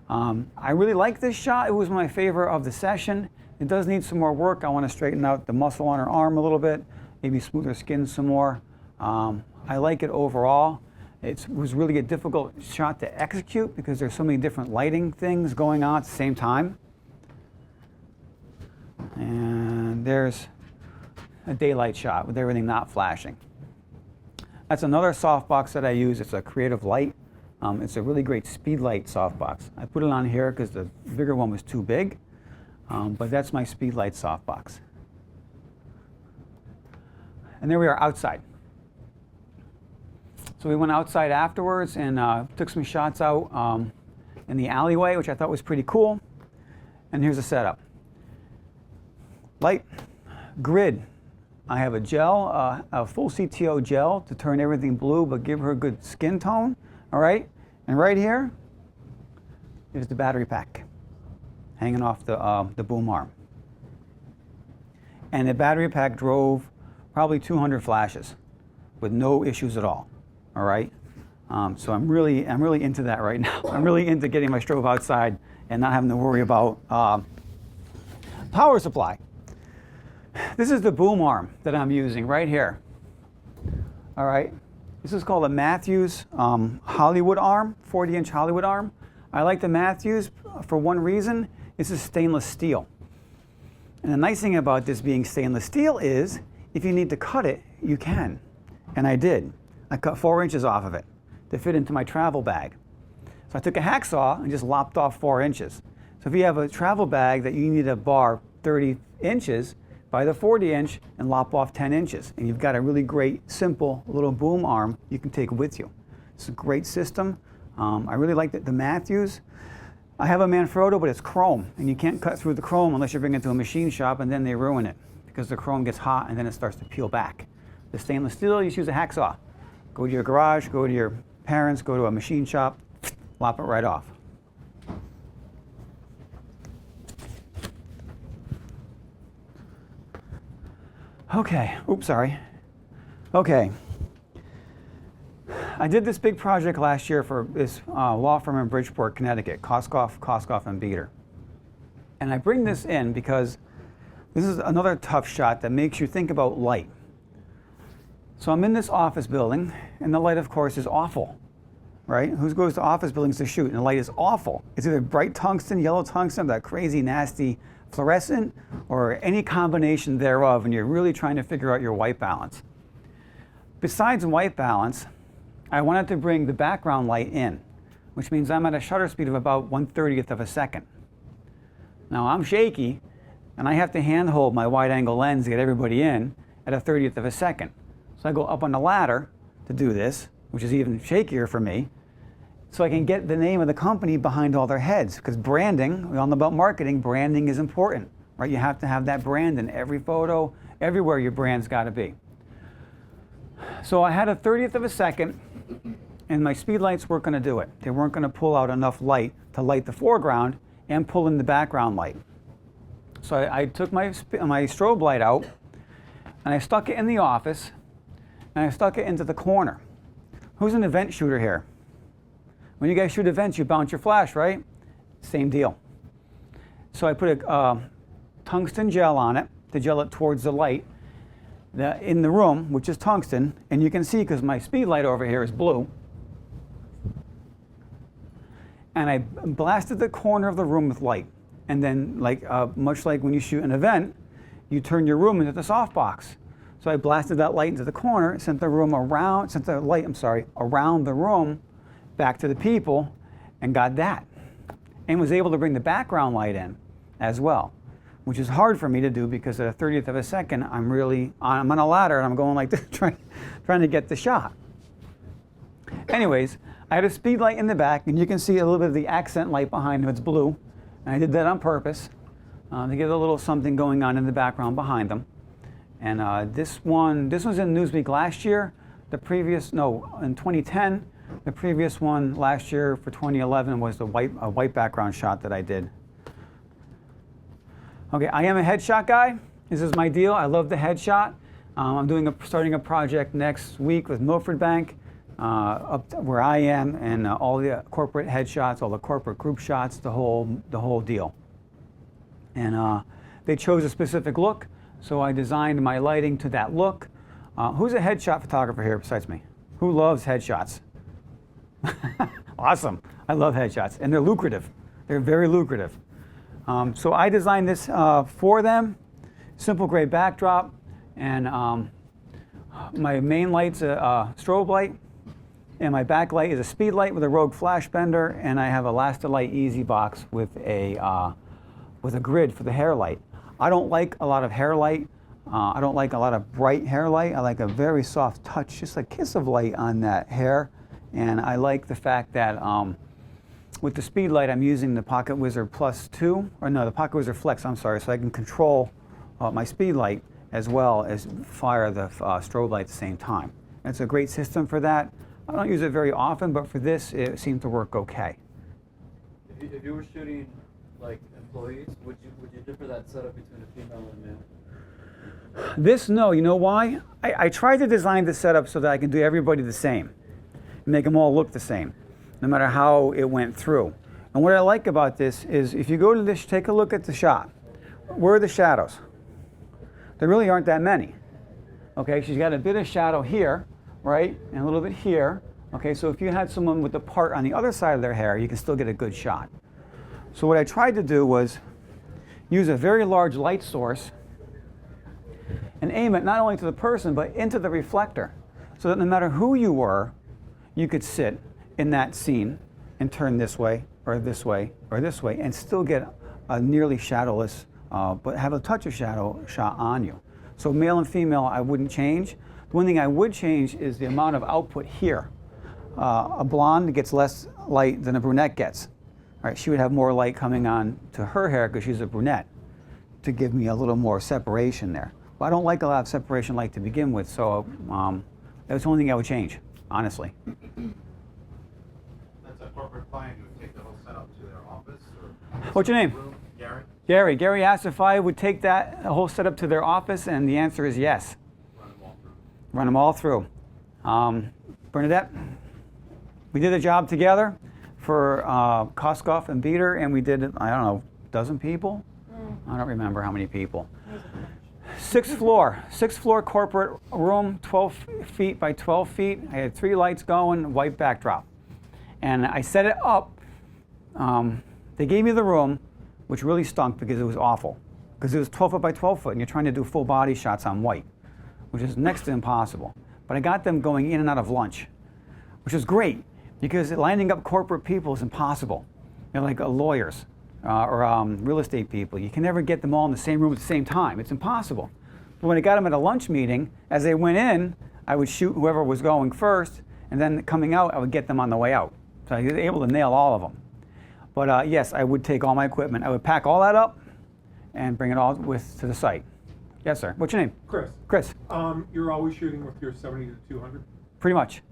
I really like this shot. It was my favorite of the session. It does need some more work. I want to straighten out the muscle on her arm a little bit, maybe smooth her skin some more. I like it overall. It was really a difficult shot to execute because there's so many different lighting things going on at the same time. And there's a daylight shot with everything not flashing. That's another softbox that I use. It's a Creative Light. It's a really great speed light softbox. I put it on here because the bigger one was too big, but that's my speed light softbox. And there we are outside. So we went outside afterwards and took some shots out in the alleyway, which I thought was pretty cool. And here's the setup. Light, grid. I have a gel, a full CTO gel to turn everything blue but give her a good skin tone, all right? And right here is the battery pack hanging off the boom arm. And the battery pack drove probably 200 flashes with no issues at all, all right? So I'm really into that right now. I'm really into getting my strobe outside and not having to worry about power supply. This is the boom arm that I'm using right here. All right, this is called a Matthews Hollywood arm, 40-inch Hollywood arm. I like the Matthews for one reason. This is stainless steel. And the nice thing about this being stainless steel is if you need to cut it, you can. And I did. I cut 4 inches off of it to fit into my travel bag. So I took a hacksaw and just lopped off 4 inches. So if you have a travel bag that you need a bar 30 inches, buy the 40-inch and lop off 10 inches. And you've got a really great, simple little boom arm you can take with you. It's a great system. I really like the Matthews. I have a Manfrotto, but it's chrome. And you can't cut through the chrome unless you bring it to a machine shop, and then they ruin it because the chrome gets hot and then it starts to peel back. The stainless steel, you just use a hacksaw. Go to your garage, go to your parents, go to a machine shop, lop it right off. Okay, oops, sorry. Okay. I did this big project last year for this law firm in Bridgeport, Connecticut, Koskoff and Beater. And I bring this in because this is another tough shot that makes you think about light. So I'm in this office building, and the light, of course, is awful, right? Who goes to office buildings to shoot? And the light is awful. It's either bright tungsten, yellow tungsten, that crazy, nasty fluorescent, or any combination thereof, and you're really trying to figure out your white balance. Besides white balance, I wanted to bring the background light in, which means I'm at a shutter speed of about 1/30th of a second. Now I'm shaky, and I have to handhold my wide-angle lens to get everybody in at a 30th of a second. So I go up on the ladder to do this, which is even shakier for me, so I can get the name of the company behind all their heads. Because branding, we all know about marketing, branding is important, right? You have to have that brand in every photo, everywhere your brand's got to be. So I had a 30th of a second, and my speed lights weren't going to do it. They weren't going to pull out enough light to light the foreground and pull in the background light. So I took my strobe light out, and I stuck it in the office, and I stuck it into the corner. Who's an event shooter here? When you guys shoot events, you bounce your flash, right? Same deal. So I put a tungsten gel on it to gel it towards the light in the room, which is tungsten, and you can see because my speed light over here is blue. And I blasted the corner of the room with light. And then, much like when you shoot an event, you turn your room into the softbox. So I blasted that light into the corner, sent the light around the room back to the people, and got that. And was able to bring the background light in as well, which is hard for me to do because at a 30th of a second, I'm on a ladder and I'm going like this, trying to get the shot. Anyways, I had a speed light in the back, and you can see a little bit of the accent light behind him. It's blue, and I did that on purpose to get a little something going on in the background behind them. And this was in Newsweek last year. In 2010. The previous one last year for 2011 was a white background shot that I did. Okay, I am a headshot guy. This is my deal. I love the headshot. I'm starting a project next week with Milford Bank, up to where I am, and all the corporate headshots, all the corporate group shots, the whole deal. And they chose a specific look, so I designed my lighting to that look. Who's a headshot photographer here besides me? Who loves headshots? Awesome. I love headshots, and they're lucrative. They're very lucrative. So I designed this for them. Simple gray backdrop, and my main light's a strobe light, and my backlight is a speed light with a Rogue flash bender, and I have a Lastalite Easy Box with a grid for the hair light. I don't like a lot of hair light. I don't like a lot of bright hair light. I like a very soft touch, just a kiss of light on that hair. And I like the fact that with the speed light, I'm using the Pocket Wizard Plus 2, or no, the Pocket Wizard Flex, I'm sorry, so I can control my speed light as well as fire the strobe light at the same time. It's a great system for that. I don't use it very often, but for this, it seemed to work okay. If you were shooting like employees, would you differ that setup between a female and a male? This, no, you know why? I tried to design the setup so that I can do everybody the same, make them all look the same, no matter how it went through. And what I like about this is if you go to this, take a look at the shot. Where are the shadows? There really aren't that many. Okay, she's got a bit of shadow here, right, and a little bit here. Okay, so if you had someone with the part on the other side of their hair, you can still get a good shot. So what I tried to do was use a very large light source and aim it not only to the person, but into the reflector, so that no matter who you were, you could sit in that scene and turn this way, or this way, or this way, and still get a nearly shadowless, but have a touch of shadow shot on you. So male and female, I wouldn't change. The one thing I would change is the amount of output here. A blonde gets less light than a brunette gets. All right, she would have more light coming on to her hair because she's a brunette, to give me a little more separation there. But I don't like a lot of separation light to begin with, so that's the only thing I would change, honestly. That's a corporate client who would take the whole setup to their office? Or What's your name? Gary? Gary asked if I would take that whole setup to their office, and the answer is yes. Run them all through. Bernadette, we did a job together for Koskoff and Beater, and we did, I don't know, a dozen people? I don't remember how many people. Sixth floor corporate room, 12 feet by 12 feet. I had 3 lights going, white backdrop. And I set it up. They gave me the room, which really stunk because it was awful. Because it was 12 foot by 12 foot, and you're trying to do full body shots on white, which is next to impossible. But I got them going in and out of lunch, which is great, because lining up corporate people is impossible. They're like lawyers or real estate people. You can never get them all in the same room at the same time. It's impossible. But when I got them at a lunch meeting, as they went in, I would shoot whoever was going first, and then coming out, I would get them on the way out. So I was able to nail all of them. But yes, I would take all my equipment. I would pack all that up and bring it all to the site. Yes, sir. What's your name? Chris. Chris. You're always shooting with your 70 to 200? Pretty much.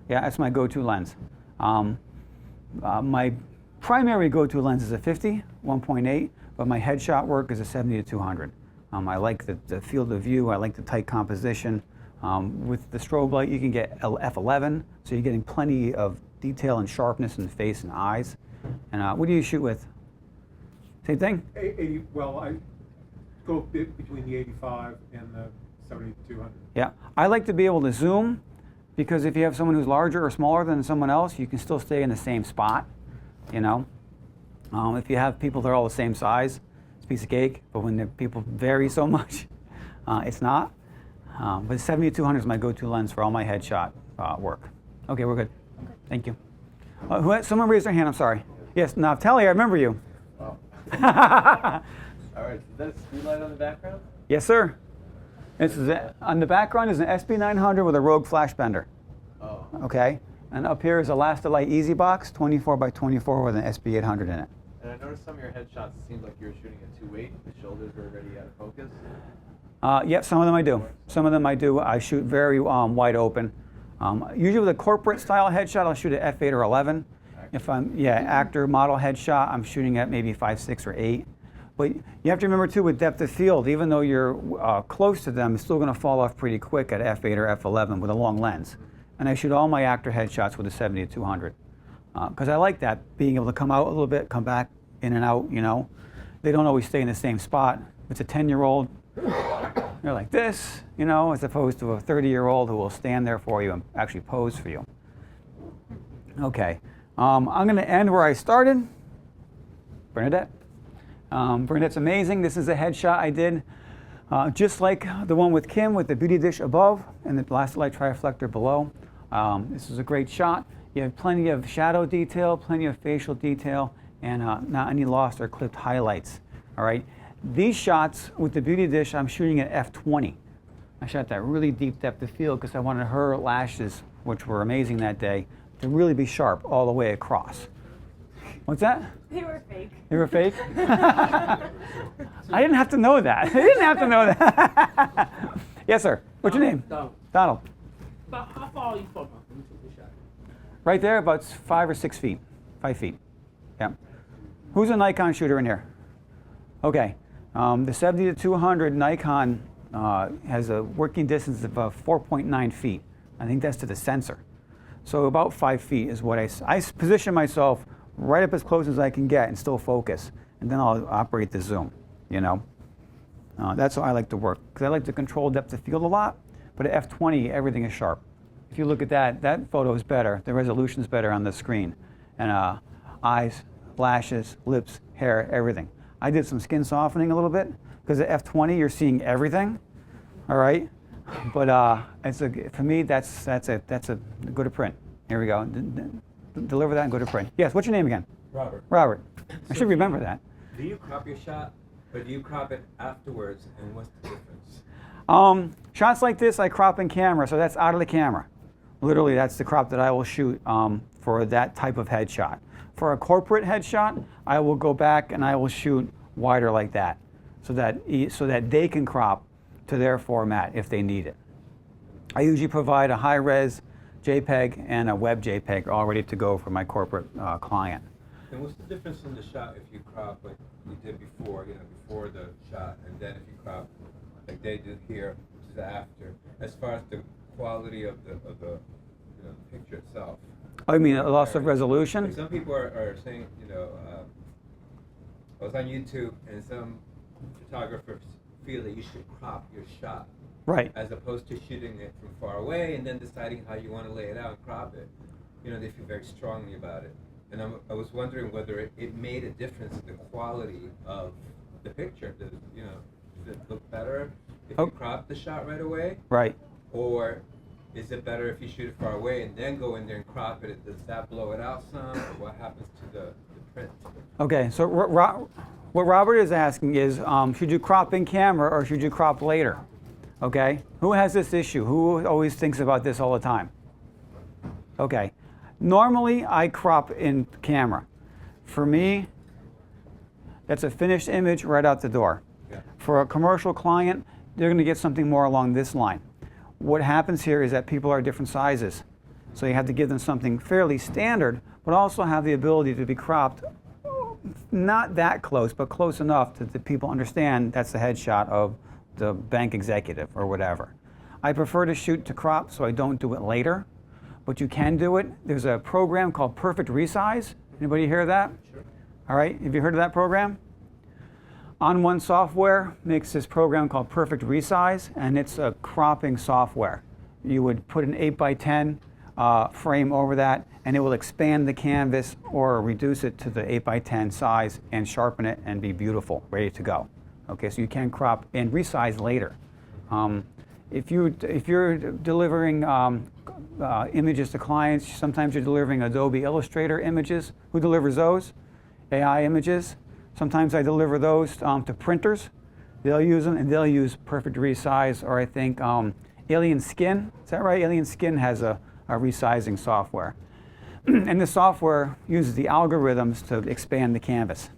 Yeah, that's my go-to lens. My primary go-to lens is a 50, 1.8, but my headshot work is a 70 to 200. I like the field of view. I like the tight composition. With the strobe light, you can get f11, so you're getting plenty of detail and sharpness in the face and eyes. And what do you shoot with? Same thing? 80, well, I go between the 85 and the 70 to 200. Yeah, I like to be able to zoom, because if you have someone who's larger or smaller than someone else, you can still stay in the same spot, you know. If you have people that are all the same size, it's a piece of cake, but when the people vary so much, it's not. But 70 to 200 is my go-to lens for all my headshot work. Okay, we're good. Okay. Thank you. Someone raised their hand, I'm sorry. Yes, Naftali, I remember you. Wow. All right, is that a speed light on the background? Yes, sir. On the background is an SB900 with a Rogue flash bender. Oh. Okay, and up here is a Lastalite Easy Box, 24 by 24 with an SB800 in it. And I noticed some of your headshots, it seemed like you were shooting at 2.8. The shoulders were already out of focus. Yep, some of them I do. Some of them I do. I shoot very wide open. Usually with a corporate style headshot, I'll shoot at f8 or 11. If I'm actor model headshot, I'm shooting at maybe 5, 6, or 8. But you have to remember too, with depth of field, even though you're close to them, it's still going to fall off pretty quick at f8 or f11 with a long lens. And I shoot all my actor headshots with a 70-200 because I like that, being able to come out a little bit, come back in and out. You know, they don't always stay in the same spot. If it's a 10-year-old, they're like this, you know, as opposed to a 30-year-old who will stand there for you and actually pose for you. Okay, I'm going to end where I started. Bernadette. Bernadette's amazing. This is a headshot I did just like the one with Kim with the beauty dish above and the blasted light triflector below. This is a great shot. You have plenty of shadow detail, plenty of facial detail, and not any lost or clipped highlights. All right. These shots with the beauty dish, I'm shooting at f20. I shot that really deep depth of field because I wanted her lashes, which were amazing that day, to really be sharp all the way across. What's that? They were fake. They were fake? I didn't have to know that. I didn't have to know that. Yes, sir. What's your name? Donald. Donald. About how far are you from when you took the shot? Right there, about 5 or 6 feet. 5 feet. Yeah. Who's a Nikon shooter in here? Okay. The 70-200 Nikon has a working distance of 4.9 feet. I think that's to the sensor. So about 5 feet is what I position myself right up as close as I can get and still focus. And then I'll operate the zoom, you know. That's how I like to work, because I like to control depth of field a lot, but at f20, everything is sharp. If you look at that, that photo is better. The resolution is better on the screen. And eyes, lashes, lips, hair, everything. I did some skin softening a little bit, because at f20, you're seeing everything, all right? But for me, that's a go to print. Here we go. Deliver that and go to print. Yes, what's your name again? Robert. Robert. I should remember that. Do you crop your shot, or do you crop it afterwards, and what's the difference? Shots like this, I crop in camera, so that's out of the camera. Literally, that's the crop that I will shoot for that type of headshot. For a corporate headshot, I will go back and I will shoot wider like that, so that they can crop to their format if they need it. I usually provide a high-res JPEG and a web JPEG all ready to go for my corporate client. And what's the difference in the shot if you crop like you did before, before the shot, and then if you crop like they did here, which is after, as far as the quality of the picture itself? Oh, you mean a loss of resolution? Like some people are saying, I was on YouTube and some photographers feel that you should crop your shot. Right. As opposed to shooting it from far away and then deciding how you want to lay it out and crop it. They feel very strongly about it. And I was wondering whether it made a difference in the quality of the picture. Does it look better if you crop the shot right away? Right. Or is it better if you shoot it far away and then go in there and crop it? Does that blow it out some? Or what happens to the print? Okay, so what Robert is asking is, should you crop in camera or should you crop later? Okay, who has this issue? Who always thinks about this all the time? Okay, normally I crop in camera. For me, that's a finished image right out the door. Yeah. For a commercial client, they're going to get something more along this line. What happens here is that people are different sizes. So you have to give them something fairly standard, but also have the ability to be cropped not that close, but close enough that the people understand that's the headshot of the bank executive or whatever. I prefer to shoot to crop, so I don't do it later, but you can do it. There's a program called Perfect Resize. Anybody hear of that? Sure. All right, have you heard of that program? On One Software makes this program called Perfect Resize, and it's a cropping software. You would put an 8x10 frame over that, and it will expand the canvas or reduce it to the 8x10 size and sharpen it and be beautiful, ready to go. Okay, so you can crop and resize later. If you're delivering images to clients, sometimes you're delivering Adobe Illustrator images. Who delivers those? AI images. Sometimes I deliver those to printers. They'll use them, and they'll use Perfect Resize, or I think Alien Skin. Is that right? Alien Skin has a resizing software. And the software uses the algorithms to expand the canvas.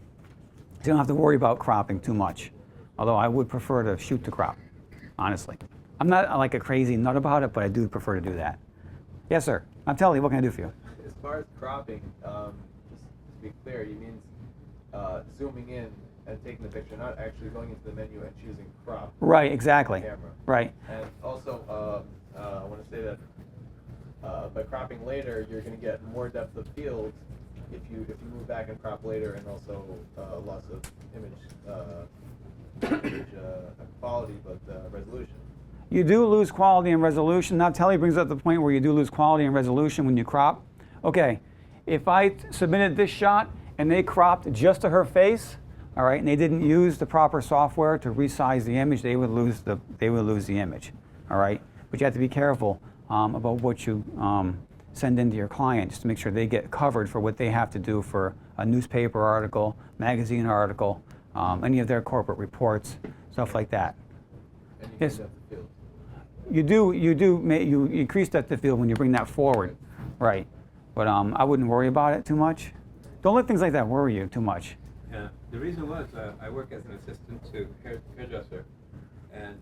So you don't have to worry about cropping too much. Although I would prefer to shoot to crop, honestly. I'm not like a crazy nut about it, but I do prefer to do that. Yes, sir. I'm telling you, what can I do for you? As far as cropping, just to be clear, you mean zooming in and taking the picture, not actually going into the menu and choosing crop. Right, exactly. Camera. Right. And also, I want to say that by cropping later, you're going to get more depth of field if you move back and crop later, and also loss of image quality, but resolution. You do lose quality and resolution. Now Telly brings up the point where you do lose quality and resolution when you crop. Okay, if I submitted this shot and they cropped just to her face, all right, and they didn't use the proper software to resize the image, they would lose the image, all right. But you have to be careful about what you send into your client, just to make sure they get covered for what they have to do for a newspaper article, magazine article, any of their corporate reports, stuff like that. And you Yes. get depth of field. You increase depth of field when you bring that forward, right? But I wouldn't worry about it too much. Don't let things like that worry you too much. Yeah, the reason was I work as an assistant to hairdresser, and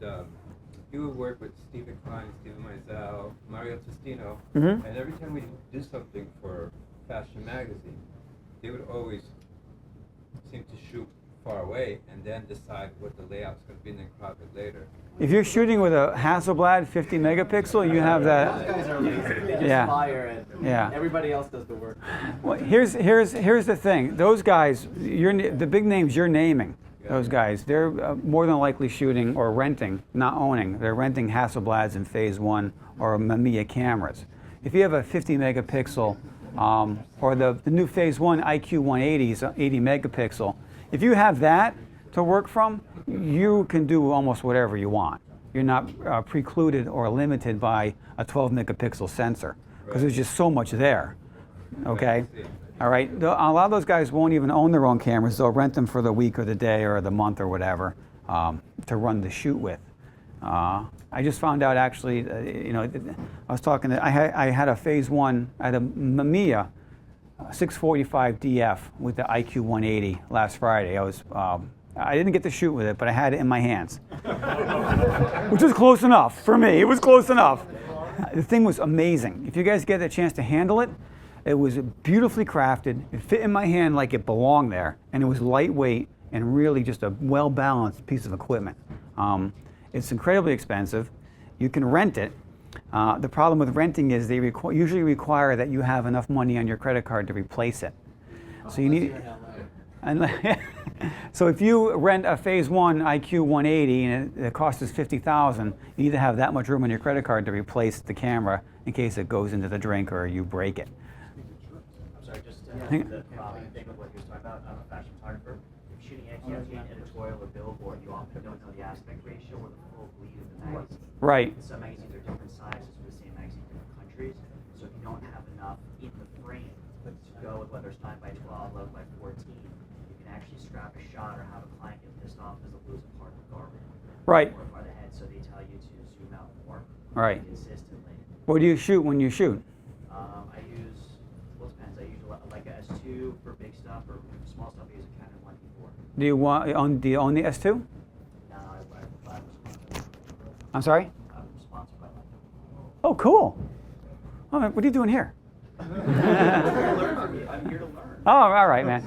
he would work with Stephen Klein, Stephen Meisel, Mario Testino, Mhm. and every time we do something for Fashion Magazine, they would always seem to shoot far away and then decide what the layout's going to be and then crop it later. If you're shooting with a Hasselblad 50 megapixel, you have Those that. guys are lazy. They just Yeah. fire and Yeah. everybody else does the work. Well, here's the thing. Those guys, the big names you're naming, those guys, they're more than likely shooting or renting, not owning. They're renting Hasselblads in Phase 1 or Mamiya cameras. If you have a 50 megapixel or the new Phase 1 IQ 180 is 80 megapixel, if you have that to work from, you can do almost whatever you want. You're not precluded or limited by a 12 megapixel sensor because there's just so much there. Okay? All right? A lot of those guys won't even own their own cameras. They'll rent them for the week or the day or the month or whatever to run the shoot with. I just found out actually, I was talking to, I had a Phase 1, I had a Mamiya 645 DF with the IQ 180 last Friday. I didn't get to shoot with it, but I had it in my hands, which was close enough for me. It was close enough. The thing was amazing. If you guys get a chance to handle it, it was beautifully crafted. It fit in my hand like it belonged there, and it was lightweight and really just a well-balanced piece of equipment. It's incredibly expensive. You can rent it. The problem with renting is they usually require that you have enough money on your credit card to replace it. So you need. So if you rent a Phase 1 IQ 180 and the cost is $50,000, you need to have that much room on your credit card to replace the camera in case it goes into the drink or you break it. I'm sorry, just the cropping thing of what he was talking about. I'm a fashion photographer. If shooting anything editorial or billboard, you often don't know the aspect ratio or the full bleed of the magazine. Right. Some magazines are different sizes for the same magazine in different countries. So if you don't have enough in the frame to go with whether it's 9 by 12, 11 by 14, you can actually scrap a shot or have a client get pissed off because they'll lose a part of the garment. Right. Or by the head, so they tell you to zoom out more. Right. Consistently. What do you shoot when you shoot? I use, well, it depends. I use like a S2 for big stuff, or small stuff I use a Canon 1D4. Do you own the S2? No, I'm sponsored. I'm sorry? I'm sponsored by them. Oh, cool. Oh, what are you doing here? I'm here to learn. Oh, all right, man.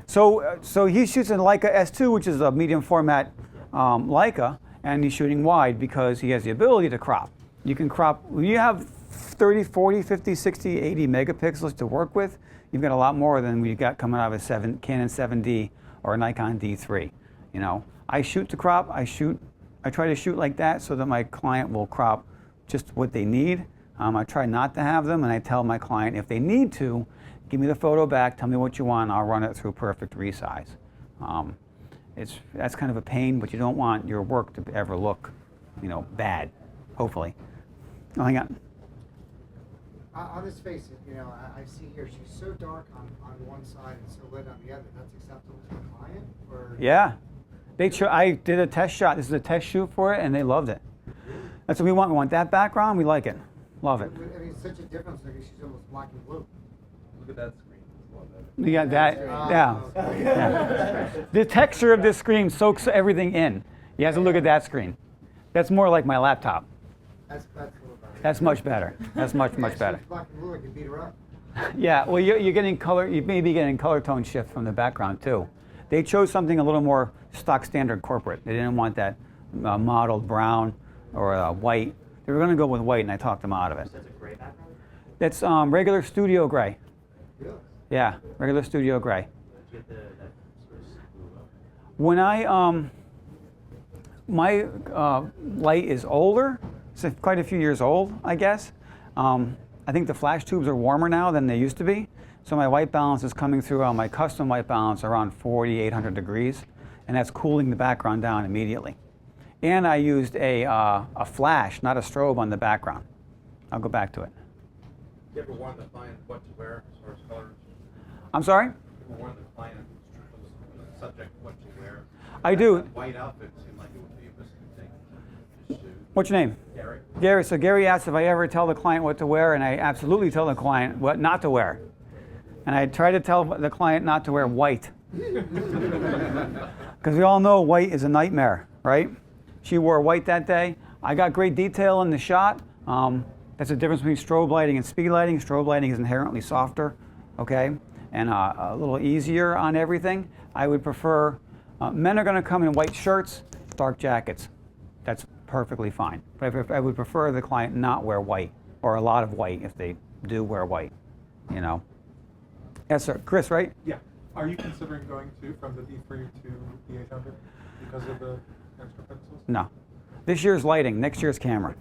So he shoots in Leica S2, which is a medium format Leica, and he's shooting wide because he has the ability to crop. You can crop, when you have 30, 40, 50, 60, 80 megapixels to work with, you've got a lot more than we got coming out of a Canon 7D or a Nikon D3. You know, I shoot to crop, I try to shoot like that so that my client will crop just what they need. I try not to have them, and I tell my client if they need to, give me the photo back, tell me what you want, I'll run it through perfect resize. That's kind of a pain, but you don't want your work to ever look, bad, hopefully. Oh, hang on. On this face, I see here she's so dark on one side and so lit on the other. That's acceptable to the client, or? Yeah, I did a test shot. This is a test shoot for it, and they loved it. That's what we want. We want that background. We like it. Love it. I mean, it's such a difference. Like she's almost black and blue. Look at that screen. It's a lot better. You got that? Yeah. The texture of this screen soaks everything in. You have to look at that screen. That's more like my laptop. That's a little better. That's much better. That's much better. Black and blue, I could beat her up. Yeah, well, you're getting color. You may be getting color tone shift from the background too. They chose something a little more stock standard corporate. They didn't want that mottled brown or white. They were going to go with white, and I talked them out of it. So it's a gray background? That's regular studio gray. Really? Yeah, regular studio gray. Do you get that sort of blue look? When I my light is older, it's quite a few years old, I guess. I think the flash tubes are warmer now than they used to be, so my white balance is coming through on my custom white balance around 4,800 degrees, and that's cooling the background down immediately. And I used a flash, not a strobe, on the background. I'll go back to it. You ever warn the client what to wear as far as colors? I'm sorry? You ever warn the client, the subject, what to wear? I do. That white outfit seemed like it would be a missing thing. Just to What's your name? Gary. Gary. So Gary asked if I ever tell the client what to wear, and I absolutely tell the client what not to wear. And I try to tell the client not to wear white. Because we all know white is a nightmare, right? She wore white that day. I got great detail in the shot. That's the difference between strobe lighting and speed lighting. Strobe lighting is inherently softer, okay, and a little easier on everything. I would prefer, men are going to come in white shirts, dark jackets. That's perfectly fine. But I would prefer the client not wear white, or a lot of white if they do wear white, you know. Yes, sir. Chris, right? Yeah. Are you considering going from the D3 to the 800 because of the extra pixels? No. This year's lighting, next year's camera.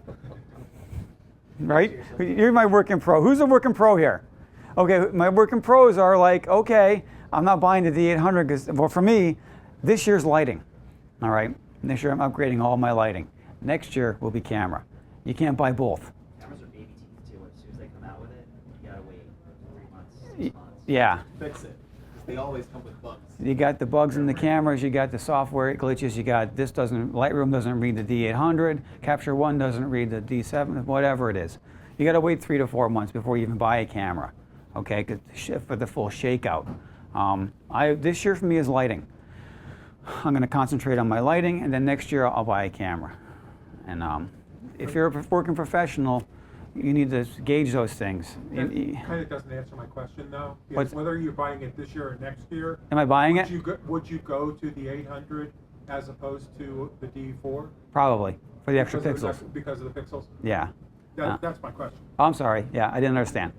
Right? You're my working pro. Who's a working pro here? Okay, my working pros are like, okay, I'm not buying the D800 because, well, for me, this year's lighting. All right? This year I'm upgrading all my lighting. Next year will be camera. You can't buy both. Cameras are baby teeth too. As soon as they come out with it, you gotta wait 3 months, 6 months. Yeah. Fix it. 'Cause they always come with bugs. You got the bugs in the cameras, you got the software glitches, you got Lightroom doesn't read the D800, Capture One doesn't read the D7, whatever it is. You got to wait 3 to 4 months before you even buy a camera, okay, for the full shakeout. This year for me is lighting. I'm going to concentrate on my lighting, and then next year I'll buy a camera. And if you're a working professional, you need to gauge those things. That kind of doesn't answer my question, though. What's- Whether you're buying it this year or next year. Am I buying it? Would you go to the 800 as opposed to the D4? Probably, for the extra Because of pixels. because of the pixels? Yeah. That's my question. Oh, I'm sorry. Yeah, I didn't understand.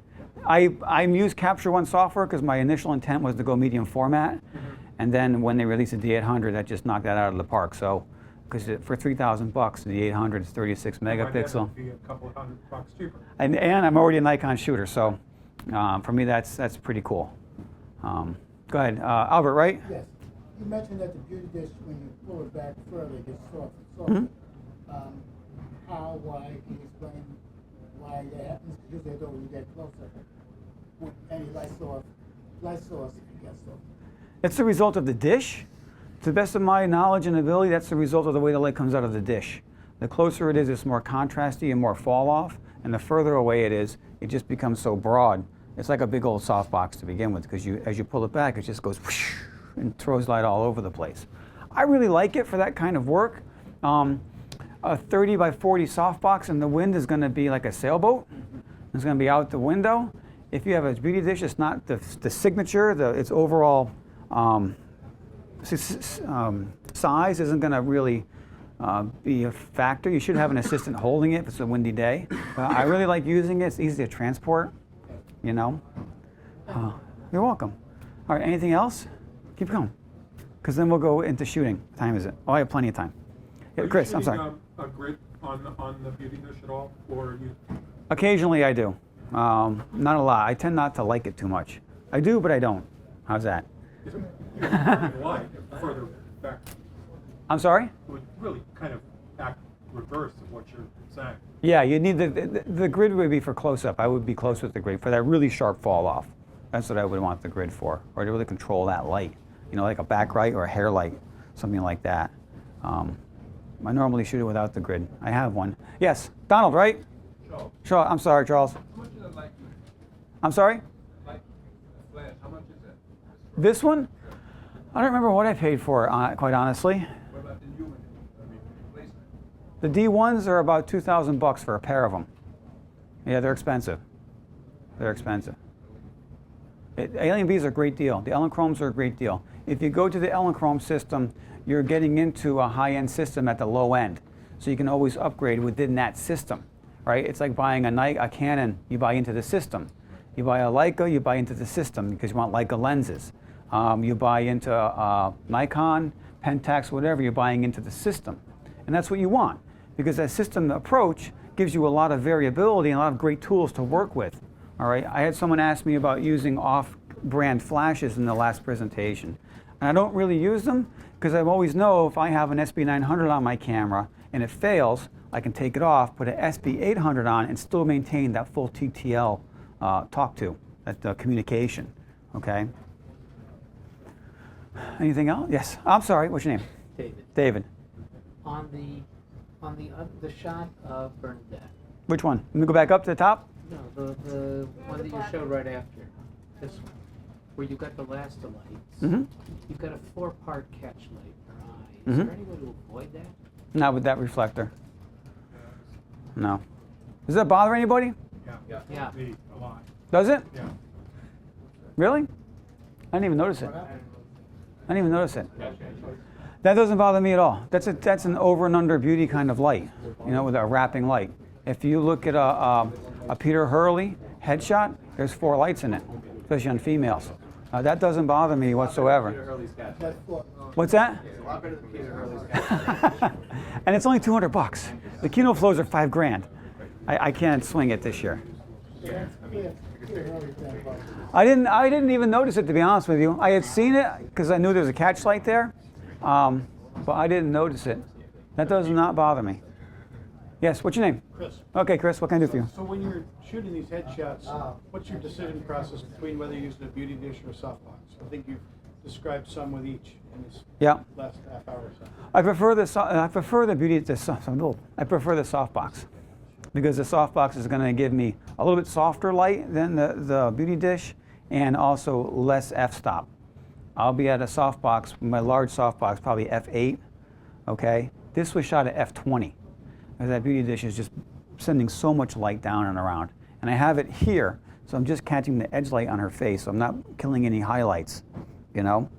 I used Capture One software because my initial intent was to go medium format, and then when they released the D800, that just knocked that out of the park. So, because for $3,000, the 800 is 36 By then megapixel, it'd be a couple of $100 cheaper. and I'm already a Nikon shooter, so for me that's pretty cool. Go ahead, Albert. Right? Yes. You mentioned that the beauty dish, when you pull it back further, it gets softer. Mhm. How, why, can you explain why that happens? Because usually when you get closer, with any light source, it gets softer. It's the result of the dish. To the best of my knowledge and ability, that's the result of the way the light comes out of the dish. The closer it is, it's more contrasty and more fall off, and the further away it is, it just becomes so broad. It's like a big old softbox to begin with, because as you pull it back, it just goes whoosh and throws light all over the place. I really like it for that kind of work. A 30 by 40 softbox in the wind is going to be like a sailboat. It's going to be out the window. If you have a beauty dish, it's not the signature, its overall size isn't going to really be a factor. You should have an assistant holding it if it's a windy day. I really like using it. It's easy to transport, you know. You're welcome. All right, anything else? Keep going, because then we'll go into shooting. What time is it? Oh, I have plenty of time. Yeah, Are Chris, you I'm sorry. shooting a grid on the beauty dish at all, or are you? Occasionally I do. Not a lot. I tend not to like it too much. I do, but I don't. How's that? Light further back. I'm sorry? It would really kind of act reverse of what you're saying. Yeah, you need the grid would be for close-up. I would be close with the grid for that really sharp fall off. That's what I would want the grid for, or to really control that light. You know, like a backlight or a hair light, something like that. I normally shoot it without the grid. I have one. Yes, Donald, right? Sure. I'm sorry, Charles. How much is a light? I'm sorry? Light flash, how much is that? This one? I don't remember what I paid for it, quite honestly. What about the new one? I mean, replacement? The D1s are about $2,000 for a pair of them. Yeah, they're expensive. They're expensive. Alien Bees are a great deal. The Elinchromes are a great deal. If you go to the Elinchrome system, you're getting into a high-end system at the low end. So you can always upgrade within that system, right? It's like buying a Canon, you buy into the system. You buy a Leica, you buy into the system because you want Leica lenses. You buy into Nikon, Pentax, whatever, you're buying into the system. And that's what you want, because that system approach gives you a lot of variability and a lot of great tools to work with. All right, I had someone ask me about using off-brand flashes in the last presentation. And I don't really use them because I always know if I have an SB900 on my camera and it fails, I can take it off, put an SB800 on, and still maintain that full TTL that communication. Okay. Anything else? Yes. I'm sorry. What's your name? David. David. On the shot of Bernadette. Which one? Let me go back up to the top. No, the one that you showed right after. This one, where you got the last lights. Mm-hmm. You've got a 4-part catch light for eye. Is Mm-hmm. there any way to avoid that? Not with that reflector. No. Does that bother anybody? Yeah. Me, a lot. Does it? Yeah. Really? I didn't even notice it. I didn't even notice it. That doesn't bother me at all. That's an over and under beauty kind of light, you know, with a wrapping light. If you look at a Peter Hurley headshot, there's 4 lights in it, especially on females. That doesn't bother me whatsoever. What's that? It's a lot better than Peter Hurley's catch. And it's only $200. The Kino Flows are $5,000. I can't swing it this year. I didn't even notice it, to be honest with you. I had seen it because I knew there was a catch light there, but I didn't notice it. That does not bother me. Yes, what's your name? Chris. Okay, Chris, what can I do for you? So when you're shooting these headshots, what's your decision process between whether you're using a beauty dish or a softbox? I think you've described some with each in this last half hour or so. I prefer the softbox because the softbox is going to give me a little bit softer light than the beauty dish and also less f-stop. I'll be at a softbox, my large softbox, probably f8. Okay, this was shot at f20. Because that beauty dish is just sending so much light down and around. And I have it here, so I'm just catching the edge light on her face, so I'm not killing any highlights, you know?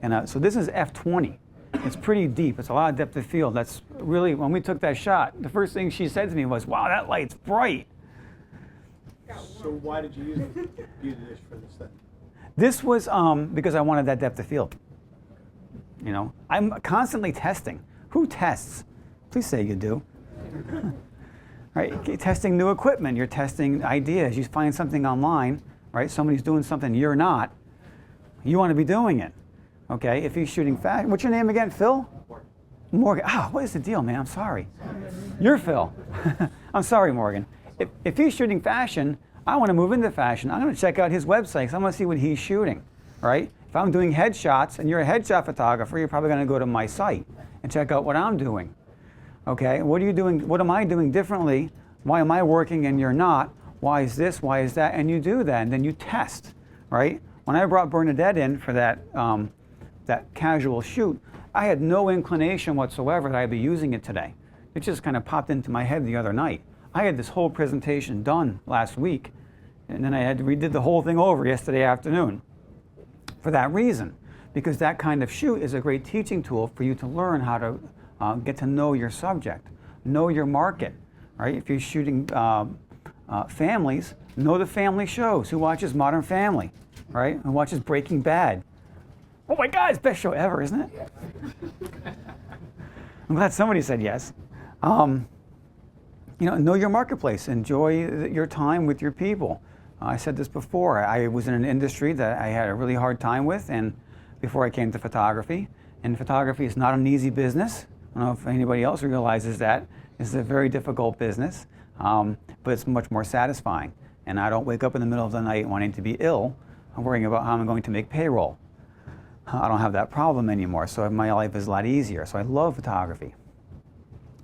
And so this is f20. It's pretty deep. It's a lot of depth of field. That's really, when we took that shot, the first thing she said to me was, wow, that light's bright. So why did you use the beauty dish for this then? This was because I wanted that depth of field. You know, I'm constantly testing. Who tests? Please say you do. Right, you're testing new equipment, you're testing ideas, you find something online, right? Somebody's doing something you're not, you want to be doing it. Okay, if he's shooting fashion, what's your name again, Phil? Morgan. What is the deal, man? I'm sorry. You're Phil. I'm sorry, Morgan. If he's shooting fashion, I want to move into fashion. I'm going to check out his website because I want to see what he's shooting, right? If I'm doing headshots and you're a headshot photographer, you're probably going to go to my site and check out what I'm doing. Okay, what are you doing? What am I doing differently? Why am I working and you're not? Why is this? Why is that? And you do that, and then you test, right? When I brought Bernadette in for that that casual shoot, I had no inclination whatsoever that I'd be using it today. It just kind of popped into my head the other night. I had this whole presentation done last week, and then I redid the whole thing over yesterday afternoon. For that reason, because that kind of shoot is a great teaching tool for you to learn how to get to know your subject, know your market, right? If you're shooting families, know the family shows. Who watches Modern Family, right? Who watches Breaking Bad? Oh my God, it's the best show ever, isn't it? I'm glad somebody said yes. You know your marketplace. Enjoy your time with your people. I said this before. I was in an industry that I had a really hard time with, and before I came to photography. And photography is not an easy business. I don't know if anybody else realizes that. It's a very difficult business, but it's much more satisfying. And I don't wake up in the middle of the night wanting to be ill. I'm worrying about how I'm going to make payroll. I don't have that problem anymore, so my life is a lot easier. So I love photography.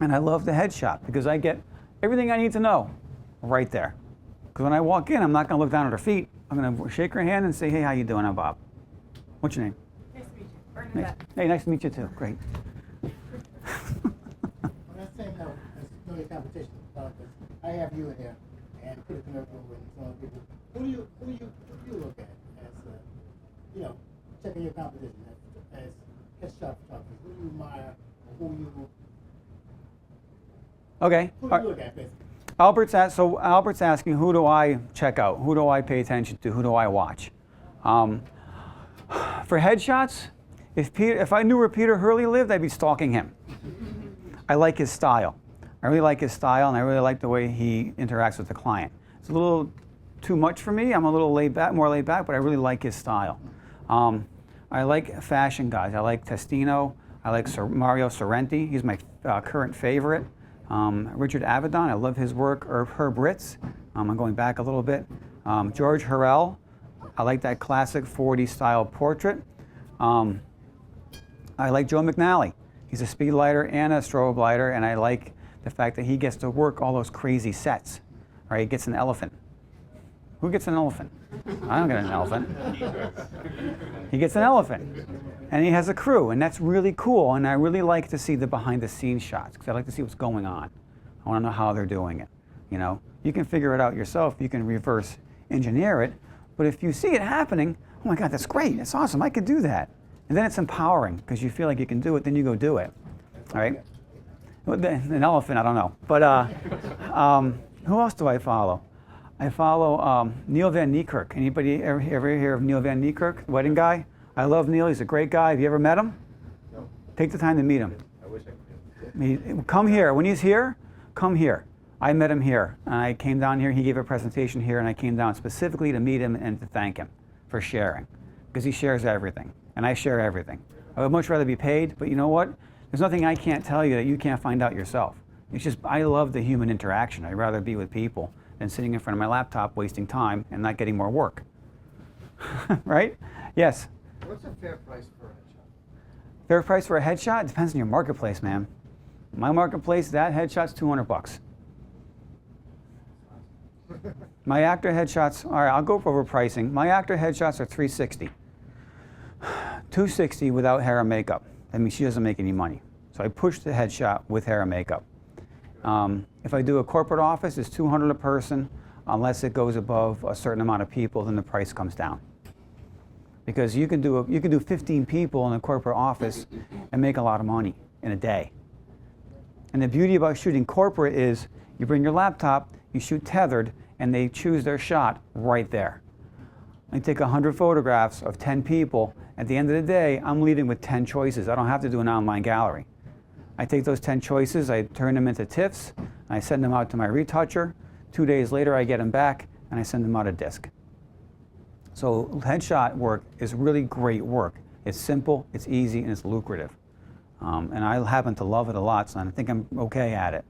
And I love the headshot because I get everything I need to know right there. Because when I walk in, I'm not going to look down at her feet. I'm going to shake her hand and say, hey, how you doing? I'm Bob. What's your name? Nice to meet you. Bernadette. Hey, nice to meet you too. Great. On that same note, there's no competition about this. I have you in here and put a conundrum with some people. Who do you look at as you know, checking your competition as headshot photographers? Who do you admire, or Okay. who do you look at, basically? Albert's asking, who do I check out? Who do I pay attention to? Who do I watch? For headshots, if I knew where Peter Hurley lived, I'd be stalking him. I like his style. I really like his style, and I really like the way he interacts with the client. It's a little too much for me. I'm a little more laid back, but I really like his style. I like fashion guys. I like Testino. I like Mario Sorrenti. He's my current favorite. Richard Avedon, I love his work. Herb Ritz, I'm going back a little bit. George Hurrell, I like that classic 40 style portrait. I like Joe McNally. He's a speed lighter and a strobe lighter, and I like the fact that he gets to work all those crazy sets. Right? He gets an elephant. Who gets an elephant? I don't get an elephant. He gets an elephant. And he has a crew, and that's really cool. And I really like to see the behind-the-scenes shots because I like to see what's going on. I want to know how they're doing it. You know, you can figure it out yourself. You can reverse engineer it. But if you see it happening, oh my God, that's great. That's awesome. I could do that. And then it's empowering because you feel like you can do it. Then you go do it. All right. An elephant, I don't know. But who else do I follow? I follow Neil Van Niekerk. Anybody ever hear of Neil Van Niekerk, the wedding guy? I love Neil. He's a great guy. Have you ever met him? No. Take the time to meet him. I wish I could. Come here. When he's here, come here. I met him here. I came down here. He gave a presentation here, and I came down specifically to meet him and to thank him for sharing, because he shares everything, and I share everything. I would much rather be paid, but you know what? There's nothing I can't tell you that you can't find out yourself. It's just I love the human interaction. I'd rather be with people than sitting in front of my laptop wasting time and not getting more work. Right? Yes? What's a fair price for a headshot? Fair price for a headshot? It depends on your marketplace, man. My marketplace, that headshot's $200. My actor headshots, all right, I'll go over pricing. My actor headshots are $360. $260 without hair and makeup. That means she doesn't make any money. So I push the headshot with hair and makeup. If I do a corporate office, it's $200 a person. Unless it goes above a certain amount of people, then the price comes down. Because you can do 15 people in a corporate office and make a lot of money in a day. And the beauty about shooting corporate is you bring your laptop, you shoot tethered, and they choose their shot right there. I take 100 photographs of 10 people. At the end of the day, I'm leaving with 10 choices. I don't have to do an online gallery. I take those 10 choices, I turn them into TIFFs, and I send them out to my retoucher. 2 days later, I get them back, and I send them out a disc. So headshot work is really great work. It's simple, it's easy, and it's lucrative. And I happen to love it a lot, so I think I'm okay at it.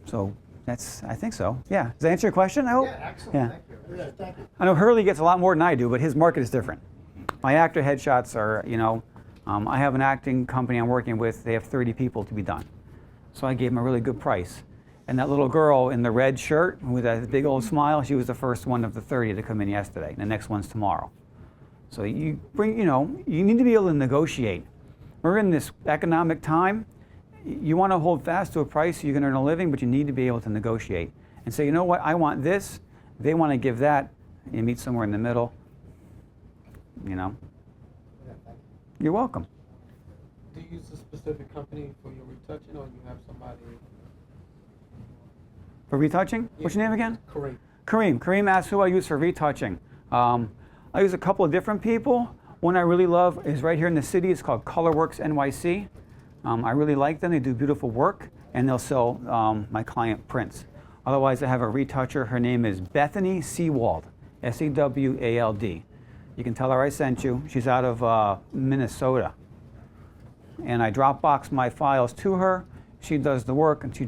So I think so. Yeah. Does that answer your question, I hope? Yeah, excellent. Yeah. Thank you. Yeah, thank you. I know Hurley gets a lot more than I do, but his market is different. My actor headshots are, you know, I have an acting company I'm working with. They have 30 people to be done. So I gave them a really good price. And that little girl in the red shirt with that big old smile, she was the first one of the 30 to come in yesterday. And the next one's tomorrow. So you need to be able to negotiate. We're in this economic time. You want to hold fast to a price so you can earn a living, but you need to be able to negotiate and say, you know what, I want this. They want to give that. You meet somewhere in the middle. You know. You're welcome. Do you use a specific company for your retouching, or you have somebody? For retouching? What's your name again? Kareem. Kareem asked who I use for retouching. I use a couple of different people. One I really love is right here in the city. It's called Colorworks NYC. I really like them. They do beautiful work, and they'll sell my client prints. Otherwise, I have a retoucher. Her name is Bethany Sewald, S-E-W-A-L-D. You can tell her I sent you. She's out of Minnesota. And I Dropbox my files to her. She does the work, and she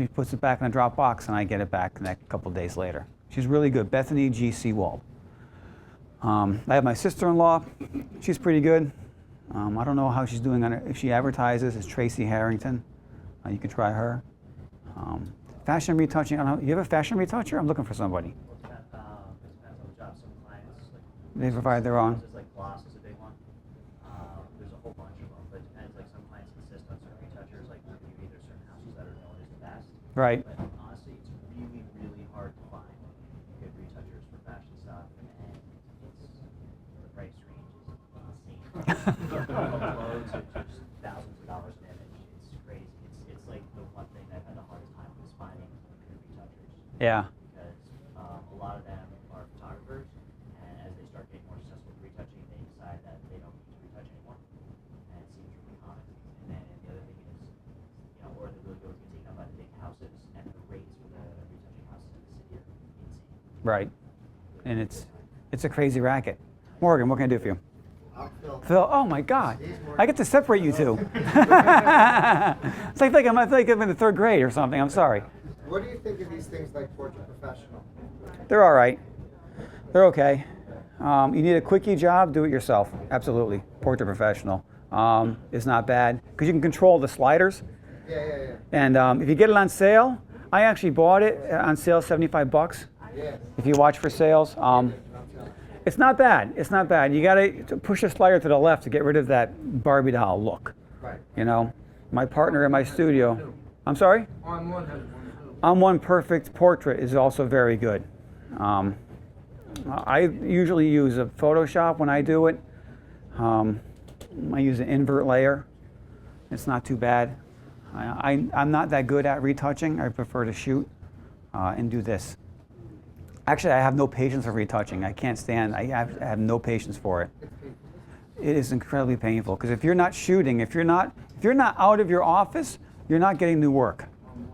puts it back in a Dropbox, and I get it back the next couple days later. She's really good, Bethany G. Sewald. I have my sister-in-law. She's pretty good. I don't know how she's doing on it. If she advertises, it's Tracy Harrington. You can try her. Fashion retouching. I don't know. You have a fashion retoucher? I'm looking for somebody. Depends on the job. Some clients They provide their own. Like gloss is a big one. There's a whole bunch of them, but it depends. Like some clients insist on certain retouchers. Like maybe there's certain houses that are known as the best. Right. But honestly, it's really, really hard to find good retouchers for fashion stuff, and Yeah. Because a lot of them are photographers, and as they start getting more successful with retouching, they decide that they don't need to retouch anymore, and it seems really common. And then the other thing is, you know, or the really good get taken up by the big houses, and the rates for the retouching houses in the city are insane. Right. And it's a crazy racket. Morgan, what can I do for you? Phil. Phil, oh my God. I get to separate you two. It's like I feel like I'm in the 3rd grade or something. I'm sorry. What do you think of these things like Portrait Professional? They're all right. They're okay. You need a quickie job, do it yourself. Absolutely. Portrait Professional is not bad because you can control the sliders. Yeah. And if you get it on sale, I actually bought it on sale, $75. Yeah. If you watch for sales. It's not bad. It's not bad. You got to push the slider to the left to get rid of that Barbie doll look. Right. You know, my partner in my studio. I'm sorry? On One Perfect Portrait is also very good. I usually use a Photoshop when I do it. I use an invert layer. It's not too bad. I'm not that good at retouching. I prefer to shoot and do this. Actually, I have no patience for retouching. I can't stand. I have no patience for it. It is incredibly painful because if you're not shooting, if you're not out of your office, you're not getting new work.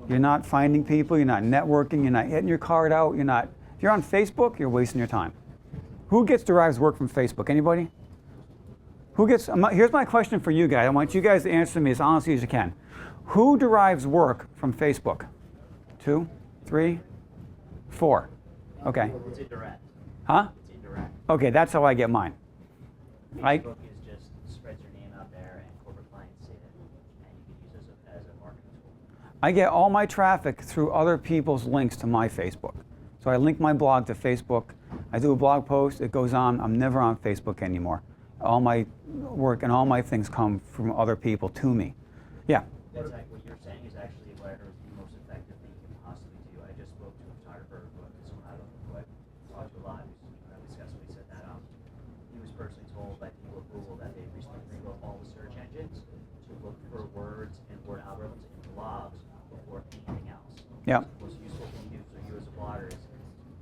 You're not finding people. You're not networking. You're not getting your card out. You're not. If you're on Facebook, you're wasting your time. Who derives work from Facebook? Anybody? Here's my question for you guys. I want you guys to answer me as honestly as you can. Who derives work from Facebook? 2, 3, 4. Okay. It's indirect. Huh? It's indirect. Okay, that's how I get mine. Facebook is just spreads your name out there, and corporate clients see it, and you can use it as a marketing tool. I get all my traffic through other people's links to my Facebook. So I link my blog to Facebook. I do a blog post, it goes on. I'm never on Facebook anymore. All my work and all my things come from other people to me. Yeah. That's like what you're saying is actually what I heard is the most effective thing you can possibly do. I just spoke to a photographer who I talked to a lot. We successfully set that up. He was personally told by people at Google that they recently rewrote all the search engines to look for words and word algorithms in blogs before anything else. Yeah. The most useful thing you do for you as a blogger is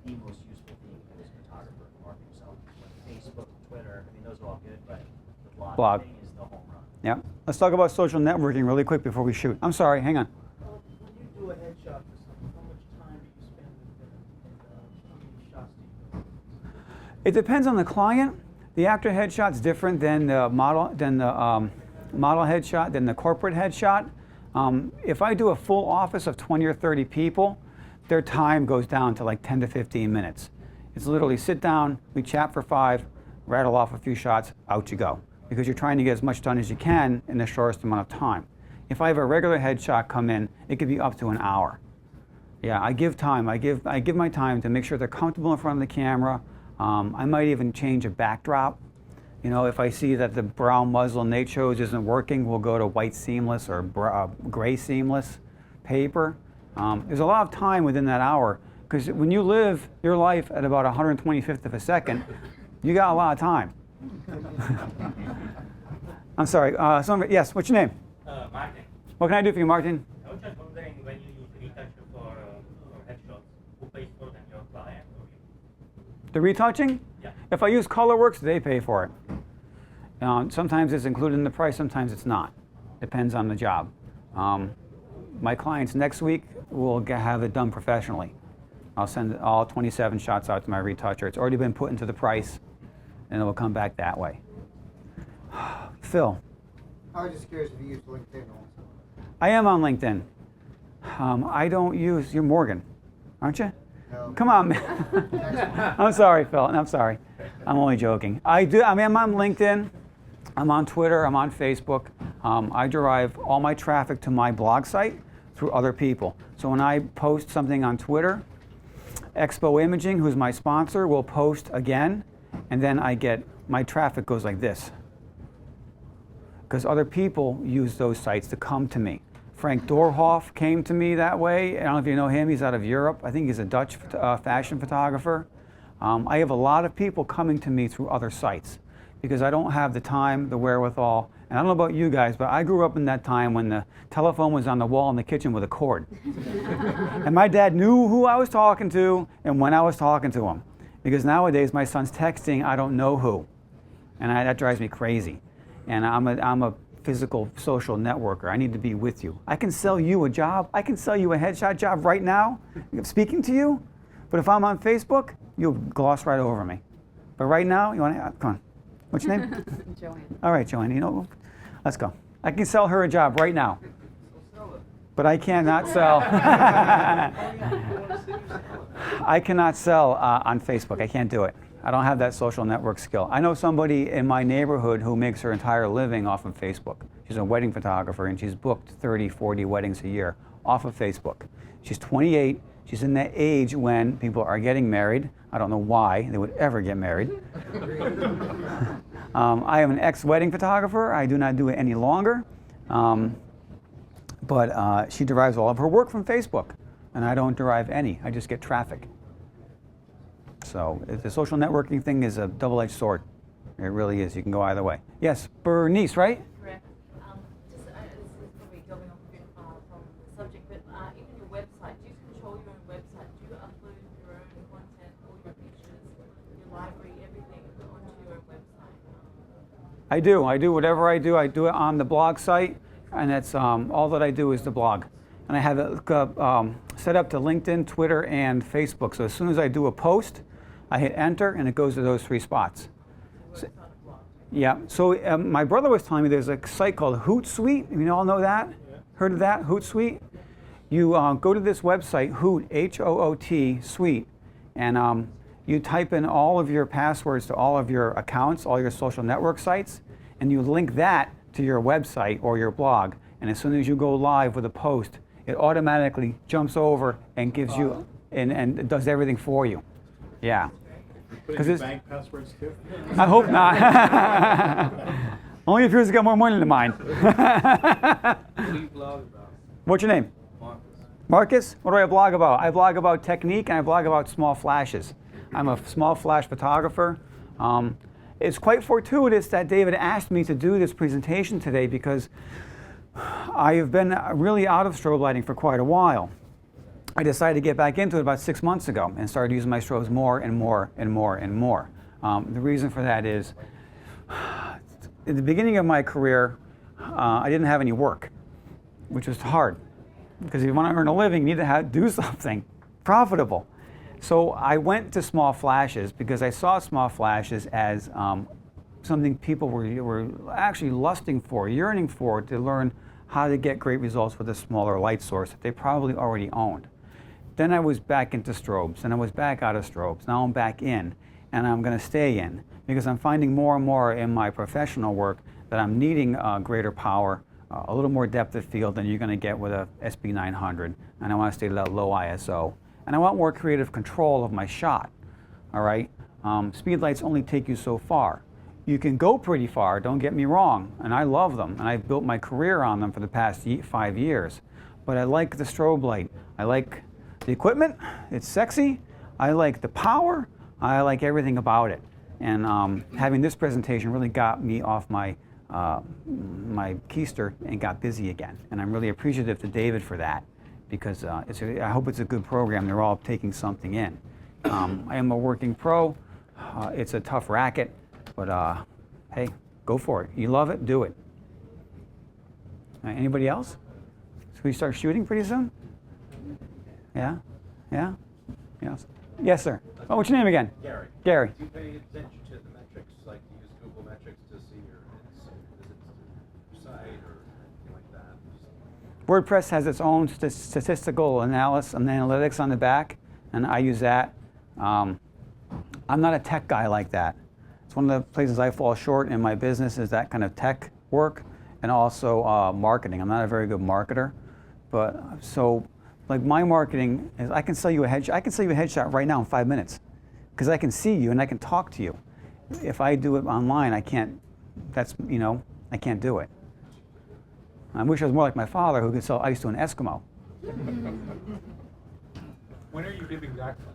the most useful thing you do as a photographer to market yourself. Facebook, Twitter, I mean those are all good, but the blog thing is the home run. Yeah. Let's talk about social networking really quick before we shoot. I'm sorry, hang on. When you do a headshot for someone, how much time do you spend with them, and how many shots do you do? It depends on the client. The actor headshot's different than the model headshot, than the corporate headshot. If I do a full office of 20 or 30 people, their time goes down to like 10 to 15 minutes. It's literally sit down, we chat for 5, rattle off a few shots, out you go. Because you're trying to get as much done as you can in the shortest amount of time. If I have a regular headshot come in, it could be up to an hour. Yeah, I give time. I give my time to make sure they're comfortable in front of the camera. I might even change a backdrop. You know, if I see that the brown muslin they chose isn't working, we'll go to white seamless or gray seamless paper. There's a lot of time within that hour because when you live your life at about 125th of a second, you got a lot of time. I'm sorry. Yes, what's your name? Martin. What can I do for you, Martin? I was just wondering when you use retoucher for headshots, who pays for them, your client or you? The retouching? Yeah. If I use ColorWorks, they pay for it. Sometimes it's included in the price, sometimes it's not. Depends on the job. My clients next week will have it done professionally. I'll send all 27 shots out to my retoucher. It's already been put into the price, and it will come back that way. Phil. I was just curious if you use LinkedIn also. I am on LinkedIn. I don't use, you're Morgan, aren't you? No. Come on, man. I'm sorry, Phil. I'm sorry. I'm only joking. I'm on LinkedIn. I'm on Twitter. I'm on Facebook. I derive all my traffic to my blog site through other people. So when I post something on Twitter, Expo Imaging, who's my sponsor, will post again, and then my traffic goes like this. Because other people use those sites to come to me. Frank Doorhoff came to me that way. I don't know if you know him. He's out of Europe. I think he's a Dutch fashion photographer. I have a lot of people coming to me through other sites because I don't have the time, the wherewithal, And I don't know about you guys, but I grew up in that time when the telephone was on the wall in the kitchen with a cord. And my dad knew who I was talking to and when I was talking to him. Because nowadays my son's texting I don't know who. And that drives me crazy. And I'm a physical social networker. I need to be with you. I can sell you a job. I can sell you a headshot job right now, speaking to you. But if I'm on Facebook, you'll gloss right over me. But right now, you want to, come on. What's your name? Joanne. All right, Joanne, you know, let's go. I can sell her a job right now. But I cannot sell. I cannot sell on Facebook. I can't do it. I don't have that social network skill. I know somebody in my neighborhood who makes her entire living off of Facebook. She's a wedding photographer, and she's booked 30, 40 weddings a year off of Facebook. She's 28. She's in that age when people are getting married. I don't know why they would ever get married. I am an ex-wedding photographer. I do not do it any longer. But she derives all of her work from Facebook, and I don't derive any. I just get traffic. So the social networking thing is a double-edged sword. It really is. You can go either way. Yes, Bernice, right? Correct. This is probably going off a bit from the subject, but even your website, do you control your own website? Do you upload your own content, all your pictures, your library, everything onto your own website? I do. I do whatever I do it on the blog site, and that's all that I do is the blog. And I have it set up to LinkedIn, Twitter, and Facebook. So as soon as I do a post, I hit enter, and it goes to those 3 spots. So, yeah. So my brother was telling me there's a site called Hootsuite. You all know that? Yeah. Heard of that? Hootsuite? You go to this website, Hoot, H-O-O-T, Suite, and you type in all of your passwords to all of your accounts, all your social network sites, and you link that to your website or your blog. And as soon as you go live with a post, it automatically jumps over and gives you, and it does everything for you. Yeah. Put in bank passwords too? I hope not. Only if yours has got more money than mine. What do you blog about? What's your name? Marcus. Marcus? What do I blog about? I blog about technique, and I blog about small flashes. I'm a small flash photographer. It's quite fortuitous that David asked me to do this presentation today because I have been really out of strobe lighting for quite a while. I decided to get back into it about 6 months ago and started using my strobes more and more and more and more. The reason for that is, at the beginning of my career, I didn't have any work, which was hard. Because if you want to earn a living, you need to do something profitable. So I went to small flashes because I saw small flashes as something people were actually lusting for, yearning for, to learn how to get great results with a smaller light source that they probably already owned. Then I was back into strobes, and I was back out of strobes. Now I'm back in, and I'm going to stay in because I'm finding more and more in my professional work that I'm needing greater power, a little more depth of field than you're going to get with a SB900, and I want to stay at that low ISO. And I want more creative control of my shot, all right? Speed lights only take you so far. You can go pretty far, don't get me wrong, and I love them, and I've built my career on them for the past 5 years. But I like the strobe light. I like the equipment, it's sexy. I like the power, I like everything about it. And having this presentation really got me off my keister and got busy again. And I'm really appreciative to David for that, because I hope it's a good program. They're all taking something in. I am a working pro. It's a tough racket, but hey, go for it. You love it, do it. Anybody else? Should we start shooting pretty soon? Yeah? Yeah? Yes. Yes, sir. Oh, what's your name again? Gary. Gary. Do you pay attention to the metrics, like do you use Google metrics to see your site or anything like that? WordPress has its own statistical analysis and analytics on the back, and I use that. I'm not a tech guy like that. It's one of the places I fall short in my business is that kind of tech work, and also marketing. I'm not a very good marketer, but so like my marketing is I can sell you a headshot. I can sell you a headshot right now in 5 minutes because I can see you and I can talk to you. If I do it online, I can't. That's I can't do it. I wish I was more like my father who could sell ice to an Eskimo. When are you giving that class?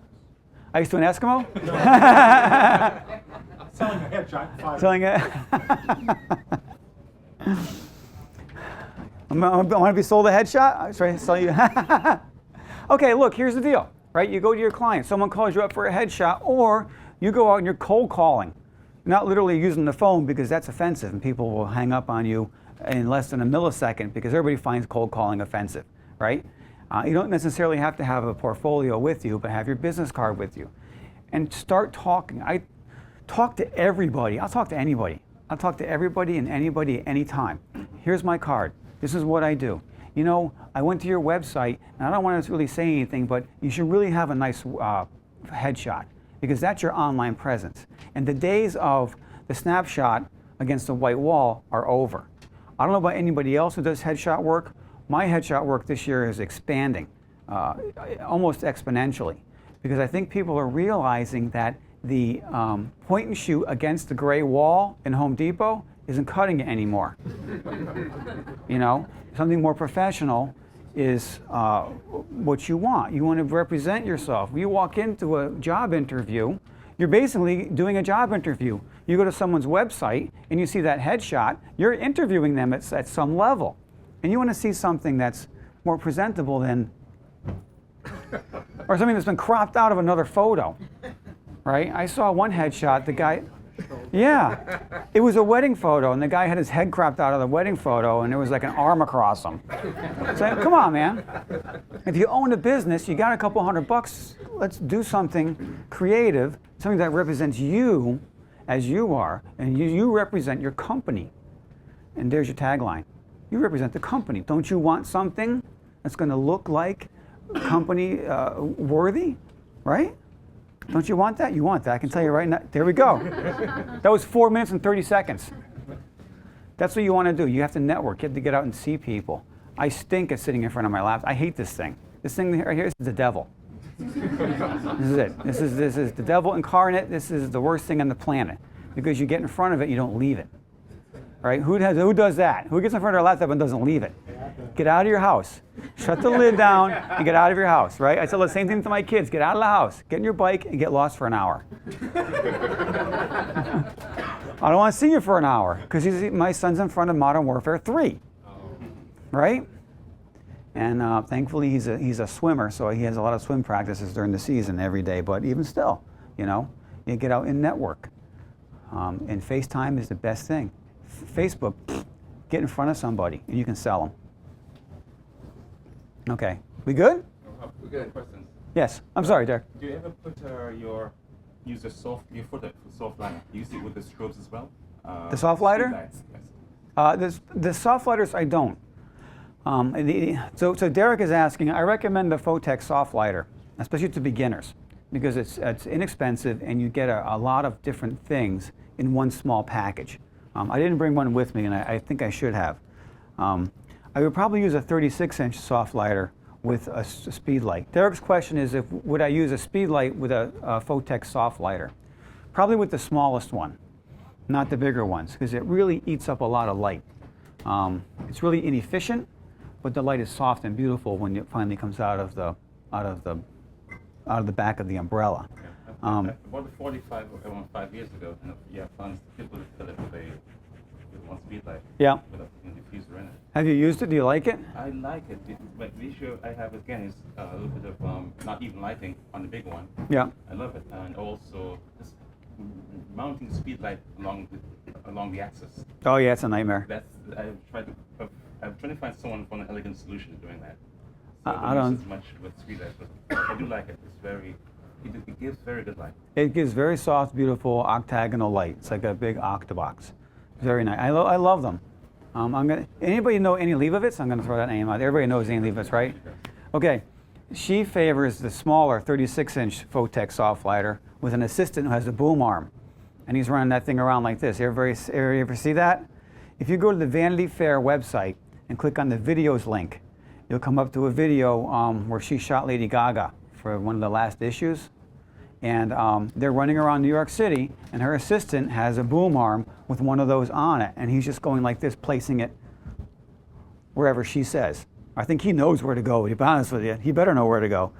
Ice to an Eskimo? Selling a headshot in 5 Selling minutes. it. want to be sold a headshot? Sorry, sell you. Okay, look, here's the deal, right? You go to your client, someone calls you up for a headshot, or you go out and you're cold calling. Not literally using the phone, because that's offensive and people will hang up on you in less than a millisecond, because everybody finds cold calling offensive, right? You don't necessarily have to have a portfolio with you, but have your business card with you. And start talking. I talk to everybody. I'll talk to anybody. I'll talk to everybody and anybody anytime. Here's my card. This is what I do. You know, I went to your website, and I don't want to really say anything, but you should really have a nice headshot, because that's your online presence. And the days of the snapshot against the white wall are over. I don't know about anybody else who does headshot work. My headshot work this year is expanding almost exponentially, because I think people are realizing that the point and shoot against the gray wall in Home Depot isn't cutting it anymore. You know, something more professional is what you want. You want to represent yourself. You walk into a job interview, you're basically doing a job interview. You go to someone's website and you see that headshot, you're interviewing them at some level. And you want to see something that's more presentable than, or something that's been cropped out of another photo, right? I saw one headshot, the guy, yeah, it was a wedding photo, and the guy had his head cropped out of the wedding photo, and there was like an arm across him. So, come on, man. If you own a business, you got a couple $100, let's do something creative, something that represents you as you are, and you represent your company. And there's your tagline. You represent the company. Don't you want something that's going to look like company worthy, right? Don't you want that? You want that. I can tell you right now. There we go. That was 4 minutes and 30 seconds. That's what you want to do. You have to network. You have to get out and see people. I stink at sitting in front of my laptop. I hate this thing. This thing right here is the devil. This is it. This is the devil incarnate. This is the worst thing on the planet, because you get in front of it, you don't leave it. Right? Who does that? Who gets in front of their laptop and doesn't leave it? Get out of your house. Shut the lid down and get out of your house, right? I tell the same thing to my kids. Get out of the house. Get in your bike and get lost for an hour. I don't want to see you for an hour, because my son's in front of Modern Warfare 3, right? And thankfully he's a swimmer, so he has a lot of swim practices during the season every day. But even still, you know, you get out and network. And FaceTime is the best thing. Facebook, get in front of somebody and you can sell them. Okay, we good? We got questions. Yes, I'm sorry, Derek. Do you ever put your soft liner? Do you use it with the strobes as well? The soft lighter? Yes. The soft lighters I don't. So Derek is asking, I recommend the Photex soft lighter, especially to beginners, because it's inexpensive and you get a lot of different things in one small package. I didn't bring one with me, and I think I should have. I would probably use a 36-inch soft lighter with a speed light. Derek's question is, would I use a speed light with a Photex soft lighter? Probably with the smallest one, not the bigger ones, because it really eats up a lot of light. It's really inefficient, but the light is soft and beautiful when it finally comes out of the back of the umbrella. I bought a 45 5 years ago, and yeah, found people who fill it with one speed light. Yeah. With a diffuser in it. Have you used it? Do you like it? I like it, but the issue I have again is a little bit of not even lighting on the big one. Yeah. I love it, and also just mounting the speed light along the axis. Oh yeah, it's a nightmare. I'm trying to find someone for an elegant solution to doing that. So I don't use as much with speed light, but I do like it. It gives very good light. It gives very soft, beautiful octagonal light. It's like a big octabox. Very nice. I love them. Anybody know Annie Leibovitz? I'm gonna throw that name out. Everybody knows Annie Leibovitz, right? Okay. She favors the smaller 36-inch Photex soft lighter with an assistant who has a boom arm, and he's running that thing around like this. Everybody ever see that? If you go to the Vanity Fair website and click on the videos link, you'll come up to a video where she shot Lady Gaga for one of the last issues. And they're running around New York City, and her assistant has a boom arm with one of those on it, and he's just going like this, placing it wherever she says. I think he knows where to go, to be honest with you. He better know where to go.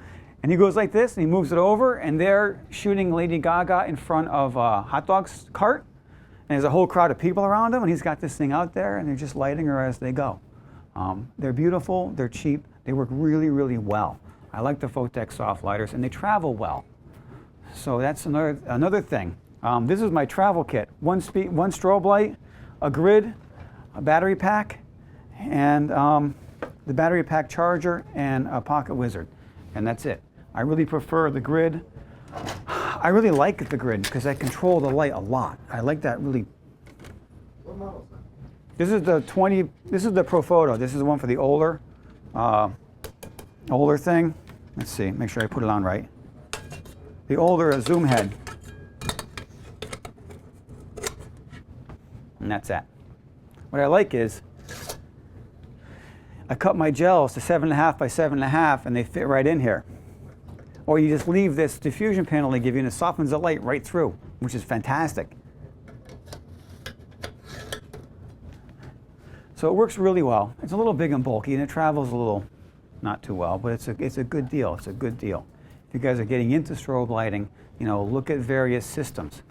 And he goes like this, and he moves it over, and they're shooting Lady Gaga in front of a hot dog cart, and there's a whole crowd of people around him, and he's got this thing out there, and they're just lighting her as they go. They're beautiful, they're cheap, they work really, really well. I like the Photech soft lighters, and they travel well. So that's another thing. This is my travel kit. One strobe light, a grid, a battery pack, and the battery pack charger, and a pocket wizard. And that's it. I really prefer the grid. I really like the grid because I control the light a lot. I like that really. What model is that? This is the 20, this is the Profoto. This is the one for the older thing. Let's see, make sure I put it on right. The older zoom head. And that's that. What I like is I cut my gels to 7.5 by 7.5 and they fit right in here. Or you just leave this diffusion panel they give you and it softens the light right through, which is fantastic. So it works really well. It's a little big and bulky and it travels a little not too well, but it's a good deal. It's a good deal. If you guys are getting into strobe lighting, you know, look at various systems.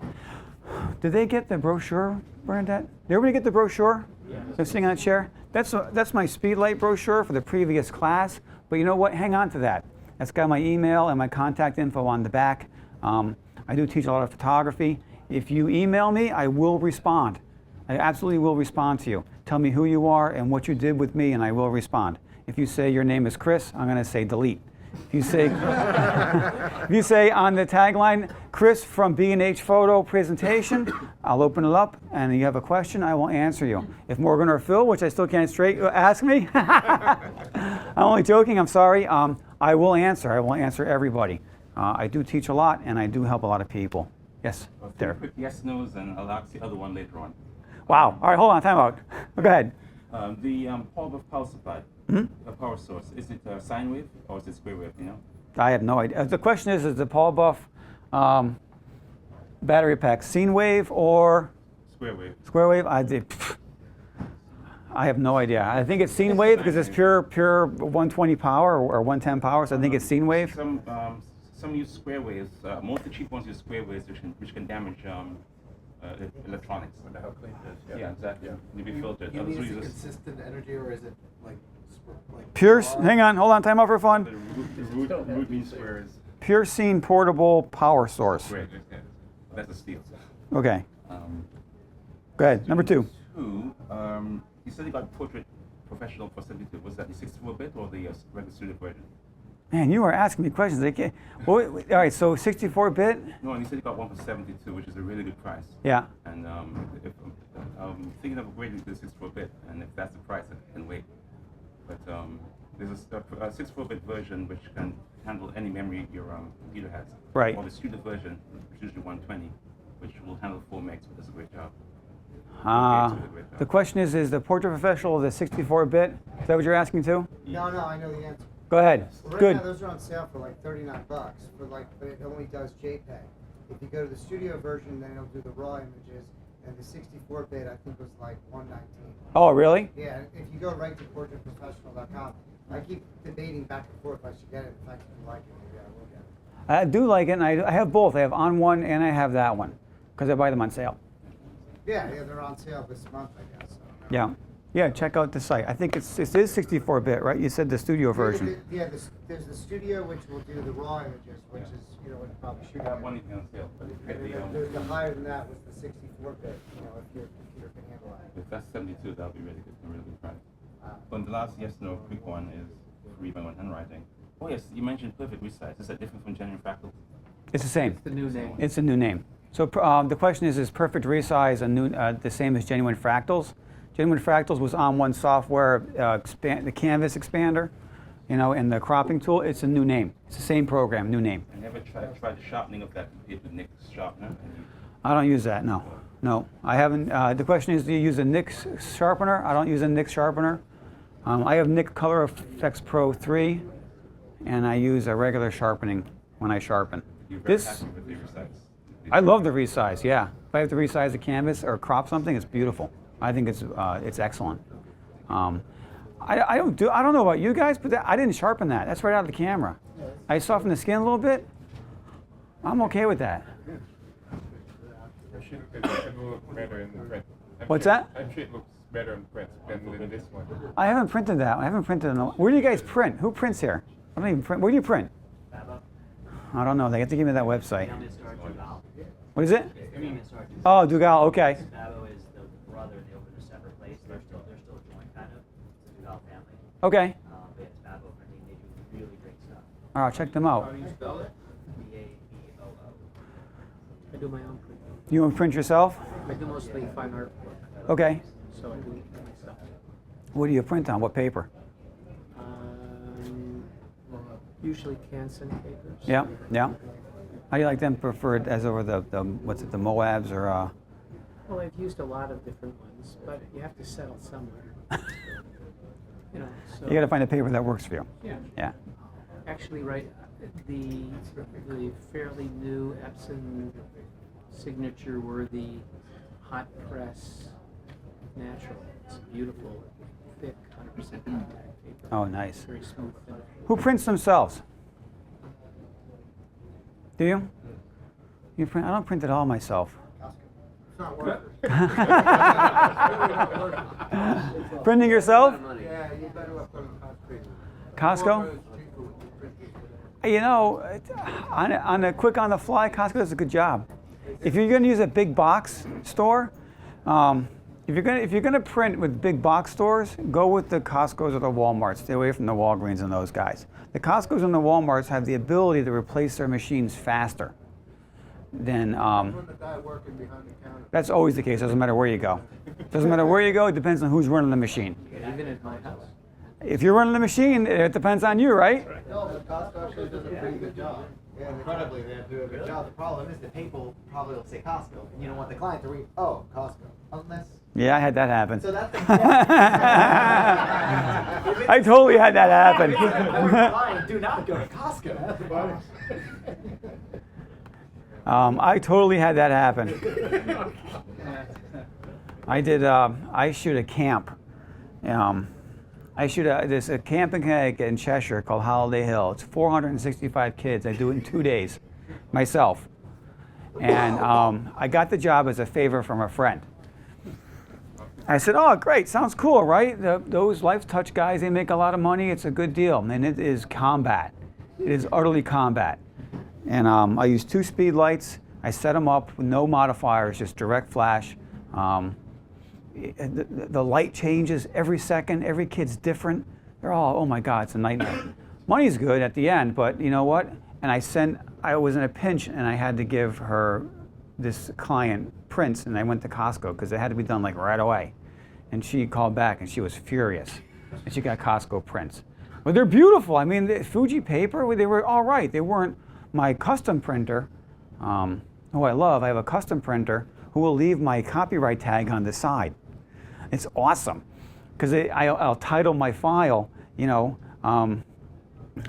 Did they get the brochure, Bernadette? Did everybody get the brochure? Yeah. They're sitting on a chair. That's my speed light brochure for the previous class. But you know what? Hang on to that. That's got my email and my contact info on the back. I do teach a lot of photography. If you email me, I will respond. I absolutely will respond to you. Tell me who you are and what you did with me, and I will respond. If you say your name is Chris, I'm going to say delete. If you say, if you say on the tagline, Chris from B&H Photo Presentation, I'll open it up, and you have a question, I will answer you. If Morgan or Phil, which I still can't straight ask me, I'm only joking, I'm sorry, I will answer. I will answer everybody. I do teach a lot, and I do help a lot of people. Yes, there. Quick yes, no's, and I'll ask the other one later on. Wow. All right, hold on, time out. Go ahead. The power supply, the power source, is it sine wave or is it square wave, you know? I have no idea. The question is the Paul Buff battery pack sine wave or? Square wave. Square wave? I have no idea. I think it's sine wave because it's pure 120 power or 110 power, so I think it's sine wave. Some use square waves. Most of the cheap ones use square waves, which can damage electronics. I wonder how clean it is. Yeah, exactly. Yeah. Need to be filtered. You mean is it consistent energy or is it like Pure, hang on, hold on, time out for fun. The root means square is Pure Scene portable power source. great. That's a steal. Okay. Go ahead, number two. You said you got Portrait Professional for 72. Was that the 64-bit or the regular studio version? Man, you are asking me questions. All right, so 64-bit? No, and you said you got one for 72, which is a really good price. Yeah. And if I'm thinking of upgrading to the 64-bit, and if that's the price, I can wait. But there's a 64-bit version which can handle any memory your computer has. Right. Or the studio version, which is usually 120, which will handle 4 megs, but does a great job. The question is the Portrait Professional the 64-bit? Is that what you're asking too? No, I know the answer. Go ahead. Well, right Good. now, those are on sale for like $39 but it only does JPEG. If you go to the studio version, then it'll do the raw images, and the 64-bit I think was like $119. Oh, really? Yeah. If you go right to portraitprofessional.com, I keep debating back and forth if I should get it. In fact, if you like it, maybe I will get it. I do like it, and I have both. I have On One and I have that one because I buy them on sale. Yeah, they're on sale this month, I guess. Yeah, check out the site. I think it is 64-bit, right? You said the studio version. There's the studio which will do the raw images, which is would probably shoot that one on sale. But the higher than that was the 64-bit. If your computer can handle that. If that's 72, that'll be really good. A really good price. But the last yes/no quick one is read my own handwriting. Oh yes, you mentioned perfect resize. Is that different from genuine fractals? It's the same. It's the new name. It's a new name. So the question is perfect resize the same as genuine fractals? Genuine fractals was On One software, the canvas expander, and the cropping tool. It's a new name. It's the same program, new name. I never tried the sharpening of that compared with NIC's sharpener. I don't use that. No, I haven't. The question is, do you use a NIC's sharpener? I don't use a NIC's sharpener. I have NIC Color Effects Pro 3, and I use a regular sharpening when I sharpen. You're very happy with the resize. I love the resize. Yeah, if I have to resize a canvas or crop something, it's beautiful. I think it's excellent. I don't know about you guys, but I didn't sharpen that. That's right out of the camera. I softened the skin a little bit. I'm okay with that. It should look better in the print. What's that? I'm sure it looks better in print than this one. I haven't printed that. I haven't printed it. Where do you guys print? Who prints here? I don't even print. Where do you print? I don't know. They have to give me that website. What is it? Oh, Dugal. Okay. Babo is the brother. They opened a separate place. They're still joint kind of. It's a Dugal family. Okay. But it's Babo printing. They do really great stuff. All right, I'll check them out. How do you spell it? B-A-B-O-O. I do my own printing. You want to print yourself? I do mostly fine art work. Okay. So I do it myself. What do you print on? What paper? Usually Canson papers. Yeah, yeah. How do you like them preferred as over the what's it, the Moabs or? Well, I've used a lot of different ones, but you have to settle somewhere. You know, so. You got to find a paper that works for you. Yeah. Yeah. Actually, right, the fairly new Epson signature worthy hot press natural. It's beautiful, thick, 100% contact paper. Oh, nice. Very smooth finish. Who prints themselves? Do you? You print? I don't print it all myself. It's not worth it. Printing yourself? Yeah, you better look on Costco? You know, on a quick on the fly, Costco does a good job. If you're going to use a big box store, if you're gonna print with big box stores, go with the Costco's or the Walmarts. Stay away from the Walgreens and those guys. The Costco's and the Walmarts have the ability to replace their machines faster than. That's always the case. Doesn't matter where you go. Doesn't matter where you go. It depends on who's running the machine. Even at my house. If you're running the machine, it depends on you, right? No, but Costco actually does a pretty good job. Yeah, incredibly, they do a good job. The problem is the people probably will say Costco, and you don't want the client to read, oh, Costco. Unless. Yeah, I had that happen. So that's I totally had that happen. Client, do not go to Costco. I totally had that happen. I did. I shoot a camp. I shoot a camp in Connecticut in Cheshire called Holiday Hill. It's 465 kids. I do it in 2 days myself. And I got the job as a favor from a friend. I said, oh, great, sounds cool, right? Those Life Touch guys, they make a lot of money. It's a good deal. And it is combat. It is utterly combat. And I use 2 speed lights. I set them up with no modifiers, just direct flash. The light changes every second. Every kid's different. They're all, oh my God, it's a nightmare. Money's good at the end, but you know what? And I was in a pinch and I had to give this client prints, and I went to Costco because it had to be done like right away. And she called back and she was furious. And she got Costco prints. But they're beautiful. I mean, the Fuji paper, they were all right. They weren't my custom printer, who I love. I have a custom printer who will leave my copyright tag on the side. It's awesome because I'll title my file, you know,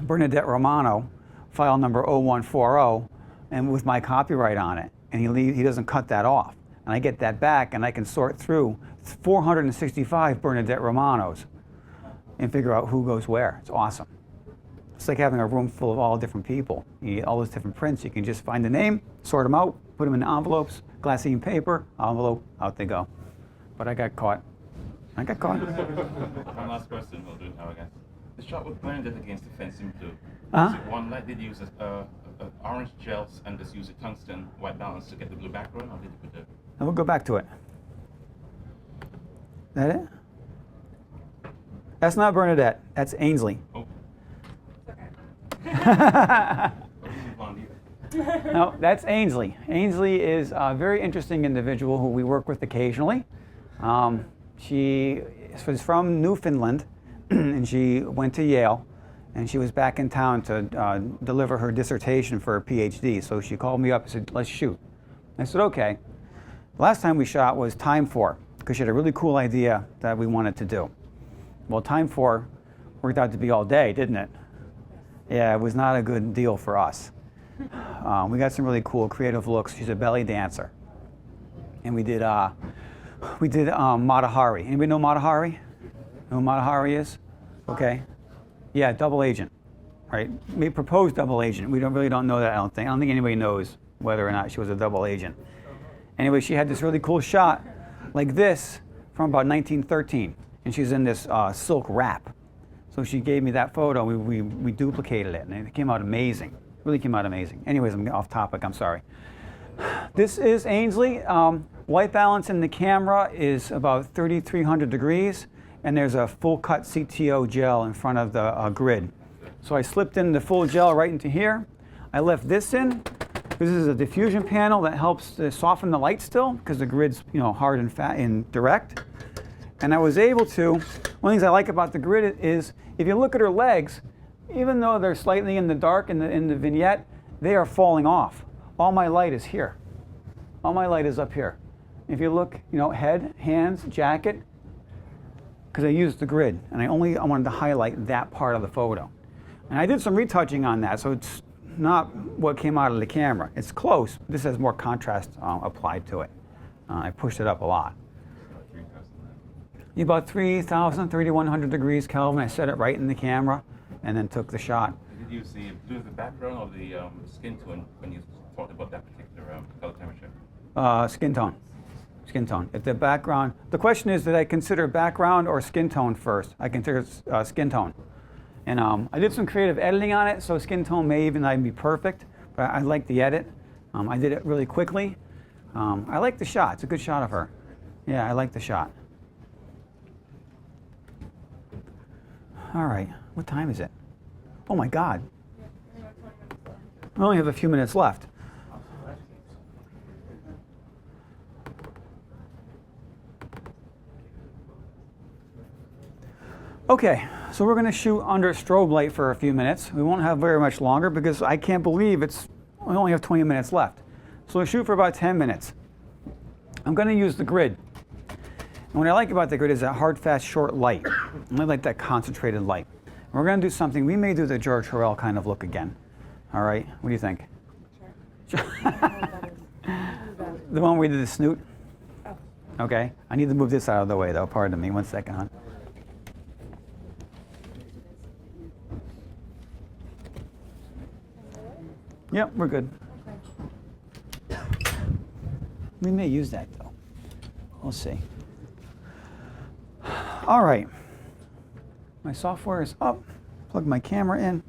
Bernadette Romano, file number 0140, and with my copyright on it. And he doesn't cut that off. And I get that back and I can sort through 465 Bernadette Romanos and figure out who goes where. It's awesome. It's like having a room full of all different people. You get all those different prints. You can just find the name, sort them out, put them in envelopes, glassine paper, envelope, out they go. But I got caught. One last question, we'll do it now again. The shot with Bernadette against the fence in blue. Uh-huh. So one light did use orange gels and just use a tungsten white balance to get the blue background, or did you put the... And we'll go back to it. That it? That's not Bernadette. That's Ainsley. Oh. No, that's Ainsley. Ainsley is a very interesting individual who we work with occasionally. She was from Newfoundland, and she went to Yale, and she was back in town to deliver her dissertation for her PhD. So she called me up and said, let's shoot. I said, okay. The last time we shot was Time 4, because she had a really cool idea that we wanted to do. Well, Time 4 worked out to be all day, didn't it? Yeah, it was not a good deal for us. We got some really cool creative looks. She's a belly dancer. And we did Mata Hari. Anybody know Mata Hari? Know who Mata Hari is? Okay. Yeah, double agent. Right? We proposed double agent. We really don't know that, I don't think. I don't think anybody knows whether or not she was a double agent. Anyway, she had this really cool shot like this from about 1913, and she's in this silk wrap. So she gave me that photo. We duplicated it, and it came out amazing. Really came out amazing. Anyways, I'm off topic. I'm sorry. This is Ainsley. White balance in the camera is about 3,300 degrees, and there's a full cut CTO gel in front of the grid. So I slipped in the full gel right into here. I left this in. This is a diffusion panel that helps to soften the light still because the grid's hard and fat and direct. And I was able to, one of the things I like about the grid is if you look at her legs, even though they're slightly in the dark in the vignette, they are falling off. All my light is here. All my light is up here. If you look, head, hands, jacket, because I used the grid, and I wanted to highlight that part of the photo. And I did some retouching on that, so it's not what came out of the camera. It's close. This has more contrast applied to it. I pushed it up a lot. About 3,000, 3,100 degrees Kelvin. I set it right in the camera, and then took the shot. Did you see blue as the background or the skin tone when you talked about that particular color temperature? Skin tone. Skin tone. If the background, the question is, did I consider background or skin tone first? I consider skin tone. And I did some creative editing on it, so skin tone may even not be perfect, but I like the edit. I did it really quickly. I like the shot. It's a good shot of her. Yeah, I like the shot. All right, what time is it? Oh my God. We only have a few minutes left. Okay, so we're going to shoot under strobe light for a few minutes. We won't have very much longer because I can't believe we only have 20 minutes left. So we'll shoot for about 10 minutes. I'm going to use the grid. And what I like about the grid is that hard, fast, short light. I like that concentrated light. And we're going to do something. We may do the George Harrell kind of look again. All right, what do you think? Sure. The one where we did the snoot? Oh. Okay, I need to move this out of the way though. Pardon me, 1 second, hon. Yep, we're good. We may use that though. We'll see. All right. My software is up. Plug my camera in.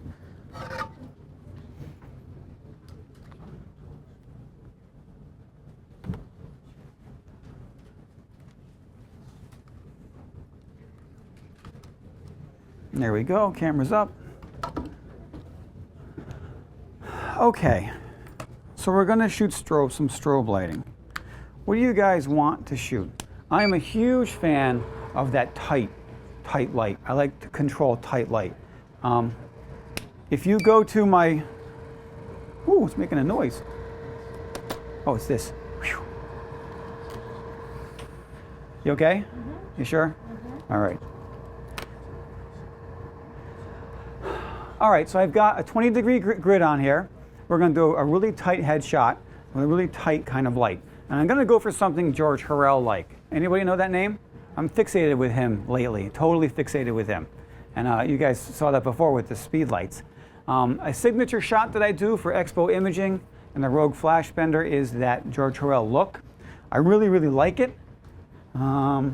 There we go. Camera's up. Okay, so we're going to shoot some strobe lighting. What do you guys want to shoot? I am a huge fan of that tight light. I like to control tight light. If you go to my, ooh, it's making a noise. Oh, it's this. Whew. You okay? Mm-hmm. You sure? Mm-hmm. All right. All right, so I've got a 20-degree grid on here. We're going to do a really tight headshot with a really tight kind of light. And I'm going to go for something George Harrell-like. Anybody know that name? I'm fixated with him lately, totally fixated with him. And you guys saw that before with the speed lights. A signature shot that I do for Expo Imaging and the Rogue Flash Bender is that George Harrell look. I really, really like it because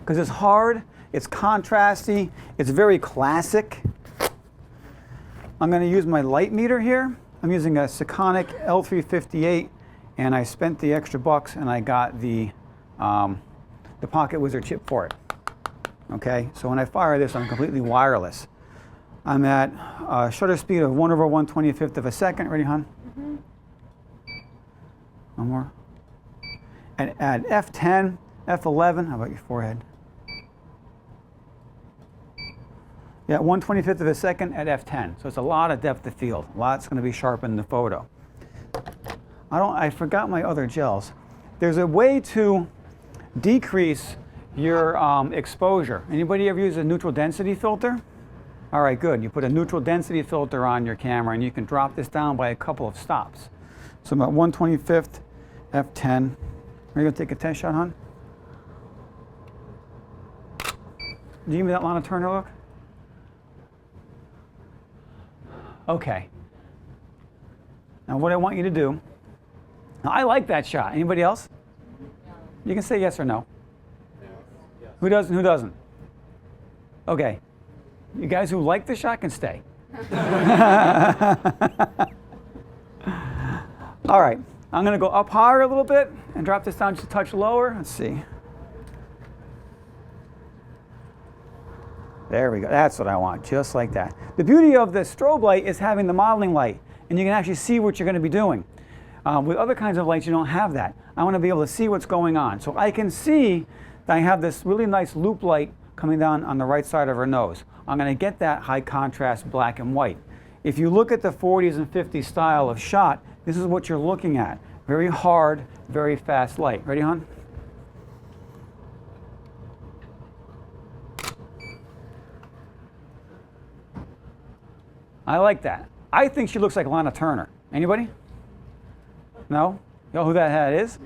it's hard, it's contrasty, it's very classic. I'm going to use my light meter here. I'm using a Sekonic L358, and I spent the extra bucks, and I got the Pocket Wizard chip for it. Okay, so when I fire this, I'm completely wireless. I'm at a shutter speed of 1/125th of a second. Ready, hon? Mm-hmm. One more. And at F10, F11, how about your forehead? Yeah, 1/25th of a second at F10. So it's a lot of depth of field. A lot's going to be sharp in the photo. I forgot my other gels. There's a way to decrease your exposure. Anybody ever use a neutral density filter? All right, good. You put a neutral density filter on your camera and you can drop this down by a couple of stops. So I'm at 1/25th, F10. Are you going to take a test shot, hon? Did you give me that Lana Turner look? Okay. Now what I want you to do, now I like that shot. Anybody else? You can say yes or no. Who doesn't? Who doesn't? Okay. You guys who like the shot can stay. All right. I'm going to go up higher a little bit and drop this down just a touch lower. Let's see. There we go. That's what I want, just like that. The beauty of the strobe light is having the modeling light, and you can actually see what you're going to be doing. With other kinds of lights, you don't have that. I want to be able to see what's going on. So I can see that I have this really nice loop light coming down on the right side of her nose. I'm going to get that high contrast black and white. If you look at the 40s and 50s style of shot, this is what you're looking at. Very hard, very fast light. Ready, hon? I like that. I think she looks like Lana Turner. Anybody? No? You know who that hat is?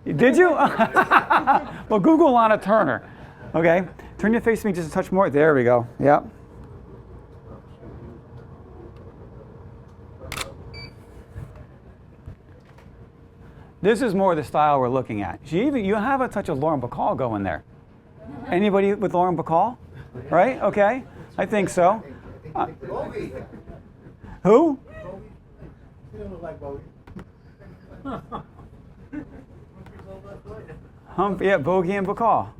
Did you? Well, Google Lana Turner. Okay. Turn your face to me just a touch more. There we go. Yep. This is more the style we're looking at. You have a touch of Lauren Bacall going there. Anybody with Lauren Bacall? Right? Okay. I think so. Who? Yeah, Bogey and Bacall.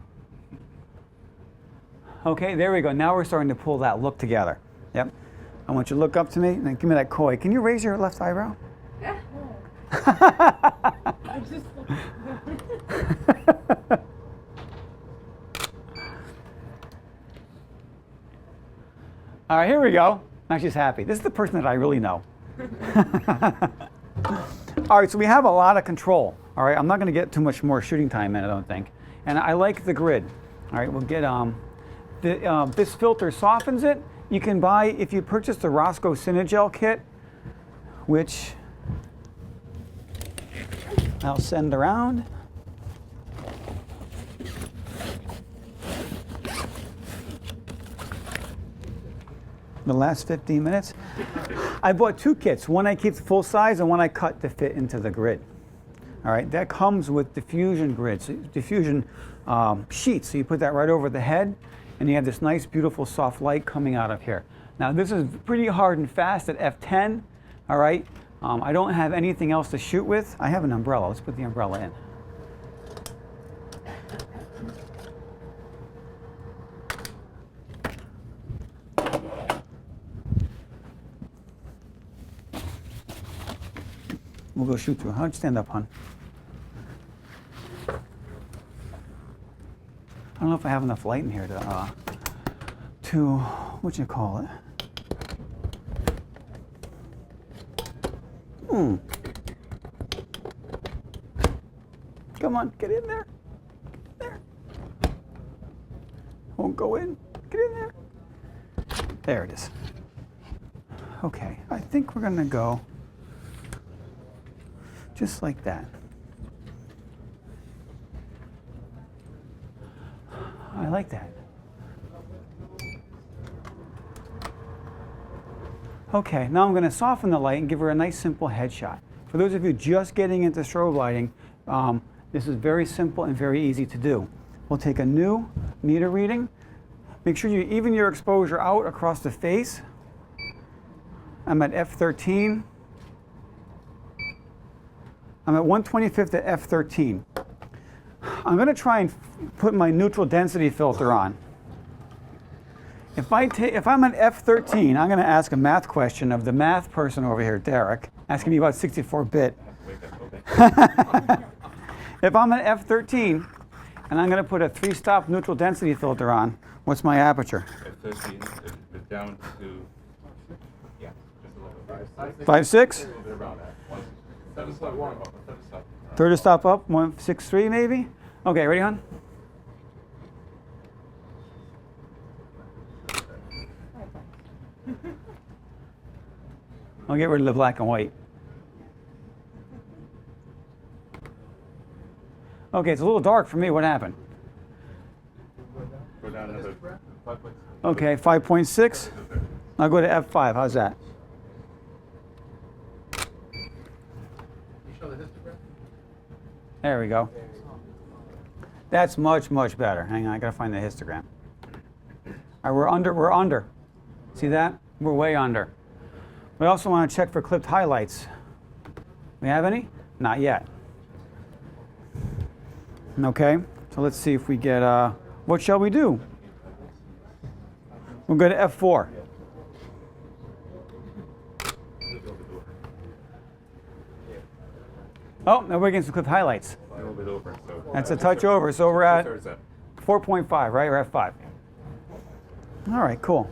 Okay, there we go. Now we're starting to pull that look together. Yep. I want you to look up to me and give me that koi. Can you raise your left eyebrow? Yeah. All right, here we go. Now she's happy. This is the person that I really know. All right, so we have a lot of control. All right, I'm not going to get too much more shooting time in, I don't think. And I like the grid. All right, we'll get this filter softens it. You can buy, if you purchase the Roscoe Cinegel kit, which I'll send around. The last 15 minutes. I bought two kits. One I keep full size and one I cut to fit into the grid. All right, that comes with diffusion grids, diffusion sheets. So you put that right over the head and you have this nice, beautiful, soft light coming out of here. Now this is pretty hard and fast at f10, all right? I don't have anything else to shoot with. I have an umbrella. Let's put the umbrella in. We'll go shoot through. How'd you stand up, hon? I don't know if I have enough light in here to what you call it? Come on, get in there. Get in there. Won't go in. Get in there. There it is. Okay, I think we're gonna go just like that. I like that. Okay, now I'm going to soften the light and give her a nice simple headshot. For those of you just getting into strobe lighting, this is very simple and very easy to do. We'll take a new meter reading. Make sure you even your exposure out across the face. I'm at f13. I'm at 1/25 at f13. I'm going to try and put my neutral density filter on. If I'm at f13, I'm going to ask a math question of the math person over here, Derek, asking me about 64-bit. If I'm at f13 and I'm going to put a 3-stop neutral density filter on, what's my aperture? F13 is down to, yeah, just 5.6? around that. Third stop up, 163 maybe? Okay, ready, hon? I'll get rid of the black and white. Okay, it's a little dark for me. What happened? Go down another 5.6. Okay, 5.6. I'll go to F5. How's that? There we go. That's much, much better. Hang on, I gotta find the histogram. All right, we're under. See that? We're way under. We also want to check for clipped highlights. We have any? Not yet. Okay, so let's see if we get, what shall we do? We'll go to F4. Oh, now we're getting some clipped highlights. A little bit over. So That's a touch over, so we're at Two-thirds up. 4.5, right? We're at 5. All right, cool.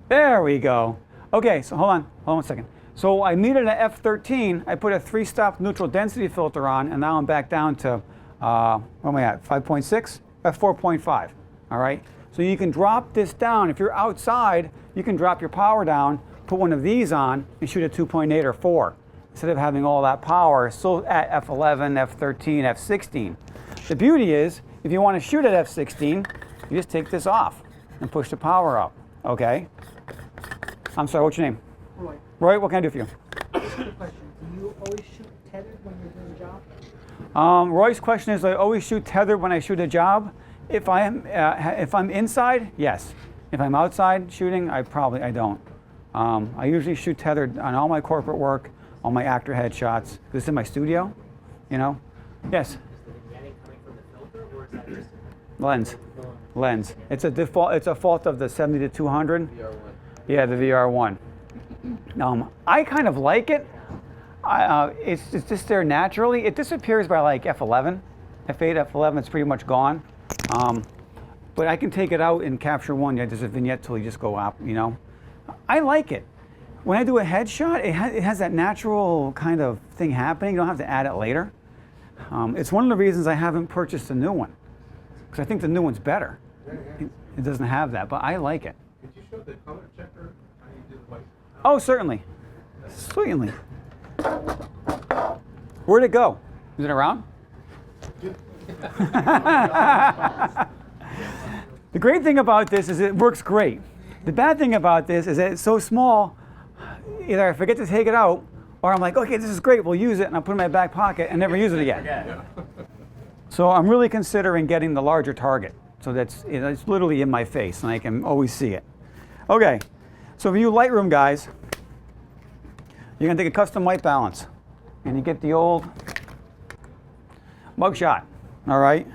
There we go. Okay, so hold on 1 second. So I needed an F13. I put a 3-stop neutral density filter on, and now I'm back down to, where am I at? 5.6? F4.5. All right. So you can drop this down. If you're outside, you can drop your power down, put one of these on, and shoot at 2.8 or 4. Instead of having all that power, still at F11, F13, F16. The beauty is, if you want to shoot at F16, you just take this off and push the power up. Okay. I'm sorry, what's your name? Roy. Roy, what can I do for you? Just a question. Do you always shoot tethered when you're doing a job? Roy's question is, I always shoot tethered when I shoot a job. If I'm inside, yes. If I'm outside shooting, I don't. I usually shoot tethered on all my corporate work, all my actor headshots. This is in my studio, you know. Yes. Is the vignetting coming from the filter, or is that just Lens. Lens. It's a default. It's a fault of the 70 to 200. VR1. Yeah, the VR1. I kind of like it. It's just there naturally. It disappears by like F11, F8, F11. It's pretty much gone. But I can take it out and capture one. Yeah, there's a vignette tool. You just go up. You know, I like it. When I do a headshot, it has that natural kind of thing happening. You don't have to add it later. It's one of the reasons I haven't purchased a new one, because I think the new one's better. It doesn't have that, but I like it. Could you show the color checker how you do the white? Oh, certainly. Certainly. Where'd it go? Is it around? The great thing about this is it works great. The bad thing about this is that it's so small, either I forget to take it out, or I'm like, okay, this is great, we'll use it, and I'll put it in my back pocket and never use it again. So I'm really considering getting the larger target, so that's it's literally in my face, and I can always see it. Okay, so for you Lightroom guys, you're gonna take a custom white balance, and you get the old mugshot, all right?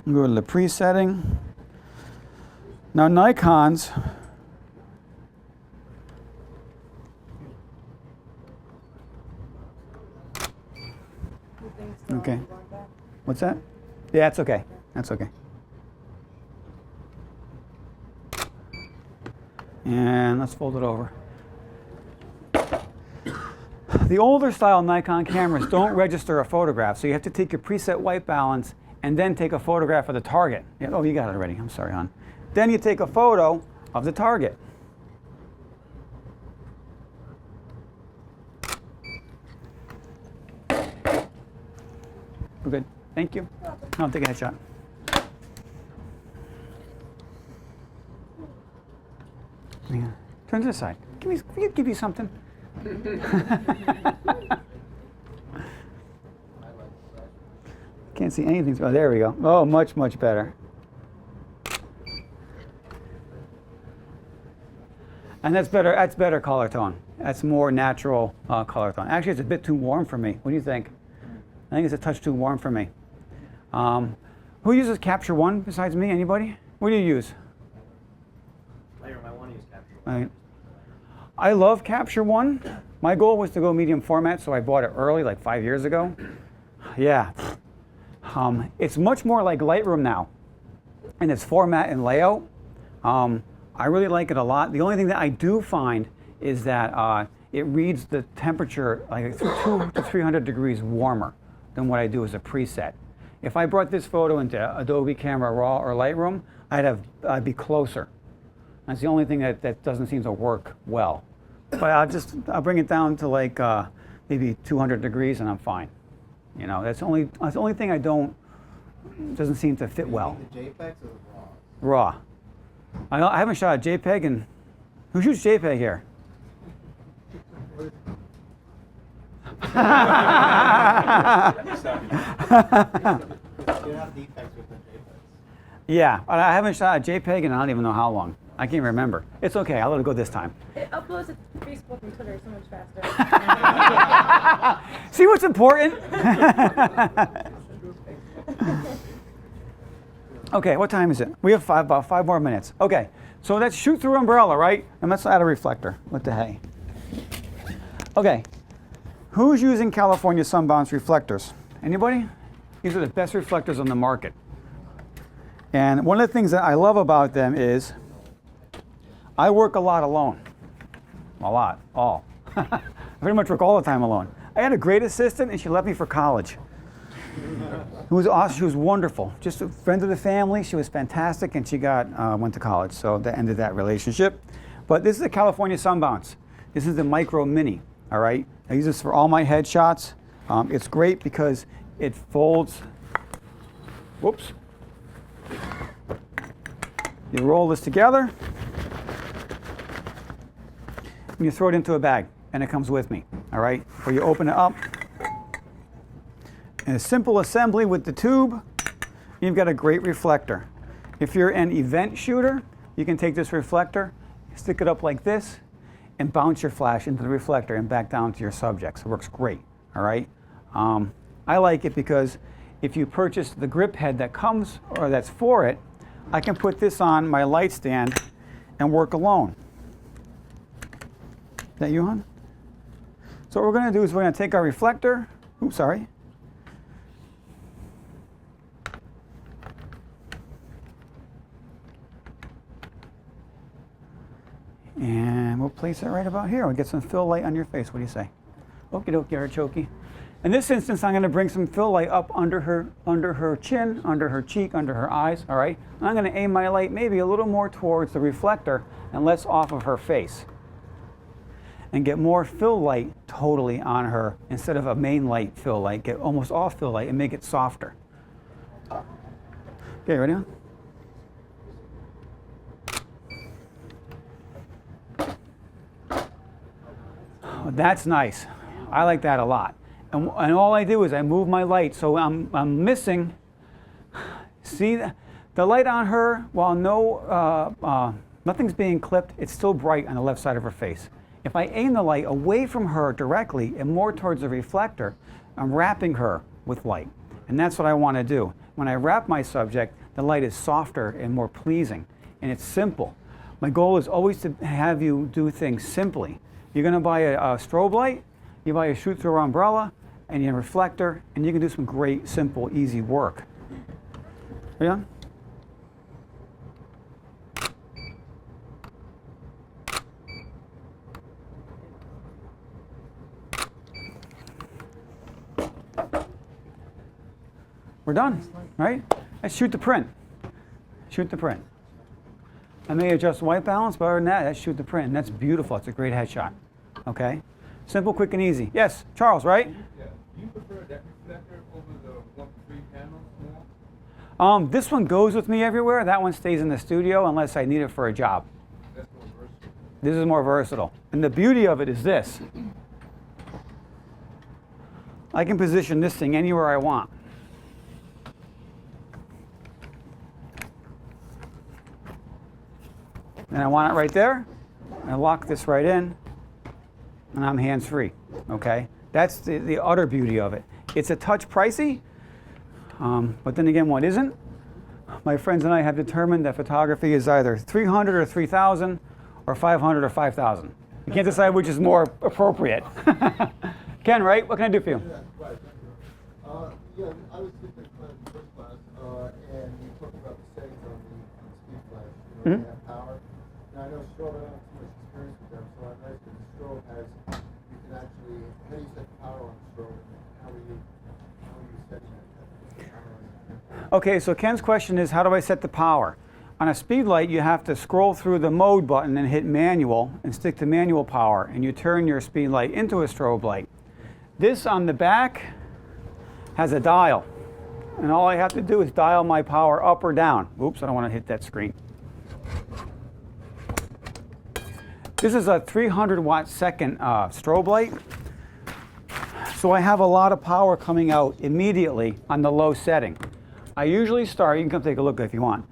Go to the presetting. Now Nikon's, okay. What's that? Yeah, it's okay. That's okay. And let's fold it over. The older style Nikon cameras don't register a photograph, so you have to take your preset white balance and then take a photograph of the target. Yeah, oh, you got it already. I'm sorry, hon. Then you take a photo of the target. We're good. Thank you. I'll take a headshot. Yeah. Turn to the side. Give you something. Can't see anything. Oh, there we go. Oh, much, much better. And that's better. That's better color tone. That's more natural color tone. Actually, it's a bit too warm for me. What do you think? I think it's a touch too warm for me. Who uses Capture One besides me? Anybody? What do you use? Lightroom, I want to use Capture One. Right. I love Capture One. My goal was to go medium format, so I bought it early, like 5 years ago. Yeah. It's much more like Lightroom now in its format and layout. I really like it a lot. The only thing that I do find is that it reads the temperature like 200 to 300 degrees warmer than what I do as a preset. If I brought this photo into Adobe Camera Raw or Lightroom, I'd be closer. That's the only thing that doesn't seem to work well. But I'll bring it down to like maybe 200 degrees and I'm fine. You know, that's the only thing doesn't seem to fit well. The JPEGs or the Raw. I haven't shot a JPEG in. Who shoots JPEG here? Yeah, I haven't shot a JPEG in I don't even know how long. I can't remember. It's okay. I'll let it go this time. It uploads to Facebook and Twitter so much faster. See what's important? Okay, what time is it? We have about 5 more minutes. Okay, so that's shoot through umbrella, right? And let's add a reflector. What the hey? Okay, who's using California Sunbounce reflectors? Anybody? These are the best reflectors on the market. And one of the things that I love about them is I work a lot alone. A lot, all. I pretty much work all the time alone. I had a great assistant and she left me for college. It was awesome. She was wonderful. Just a friend of the family. She was fantastic, and she went to college. So that ended that relationship. But this is the California Sunbounce. This is the Micro Mini. All right. I use this for all my headshots. It's great because it folds. Whoops. You roll this together, and you throw it into a bag, and it comes with me. All right. Or you open it up. And a simple assembly with the tube, you've got a great reflector. If you're an event shooter, you can take this reflector, stick it up like this, and bounce your flash into the reflector and back down to your subjects. It works great, all right? I like it because if you purchase the grip head that comes, or that's for it, I can put this on my light stand and work alone. Is that you, hon? So what we're gonna do is we're gonna take our reflector, oops, sorry. And we'll place it right about here. We'll get some fill light on your face. What do you say? Okie dokie, artichoke. In this instance, I'm going to bring some fill light up under her chin, under her cheek, under her eyes. All right. And I'm going to aim my light maybe a little more towards the reflector and less off of her face. And get more fill light totally on her instead of a main light fill light. Get almost all fill light and make it softer. Okay, ready on? That's nice. I like that a lot. And all I do is I move my light, so I'm missing. See the light on her, while nothing's being clipped, it's still bright on the left side of her face. If I aim the light away from her directly and more towards the reflector, I'm wrapping her with light. And that's what I want to do. When I wrap my subject, the light is softer and more pleasing, and it's simple. My goal is always to have you do things simply. You're going to buy a strobe light, you buy a shoot-through umbrella, and a reflector, and you can do some great, simple, easy work. Yeah? We're done, right? Let's shoot the print. Shoot the print. I may adjust white balance, but other than that, let's shoot the print. And that's beautiful. It's a great headshot. Okay? Simple, quick, and easy. Yes, Charles, right? Yeah. Do you prefer that reflector over the 1-3 panels more? This one goes with me everywhere. That one stays in the studio unless I need it for a job. That's more versatile. This is more versatile. And the beauty of it is this. I can position this thing anywhere I want. And I want it right there. I lock this right in, and I'm hands-free, okay? That's the utter beauty of it. It's a touch pricey, but then again, what isn't? My friends and I have determined that photography is either $300 or $3,000 or $500 or $5,000. You can't decide which is more appropriate. Ken, right? What can I do for you? Yeah, right. Yeah, I was with the first class, and you talked about the settings on the speed flash. You know, they have power. Now I know Strobe, I don't have too much experience with them, so I'm nice because the Strobe has, you can actually, how do you set the power on the Strobe? How are you setting that? Okay, so Ken's question is, how do I set the power? On a speed light, you have to scroll through the mode button and hit manual and stick to manual power, and you turn your speed light into a strobe light. This on the back has a dial, and all I have to do is dial my power up or down. Oops, I don't want to hit that screen. This is a 300 watt second strobe light. So I have a lot of power coming out immediately on the low setting. I usually start, you can come take a look if you want,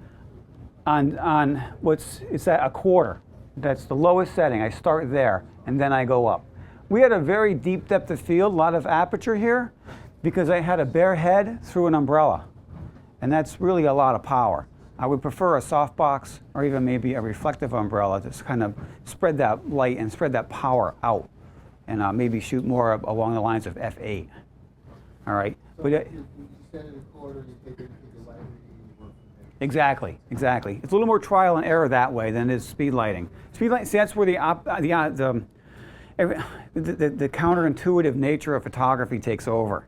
on it's at a quarter. That's the lowest setting. I start there and then I go up. We had a very deep depth of field, a lot of aperture here, because I had a bare head through an umbrella. And that's really a lot of power. I would prefer a softbox or even maybe a reflective umbrella to kind of spread that light and spread that power out, and maybe shoot more along the lines of f8. All right. So But you stand in a corner, you take the light, and you work from there. exactly. It's a little more trial and error that way than it is speed lighting. Speed lighting, see, that's where the counterintuitive nature of photography takes over.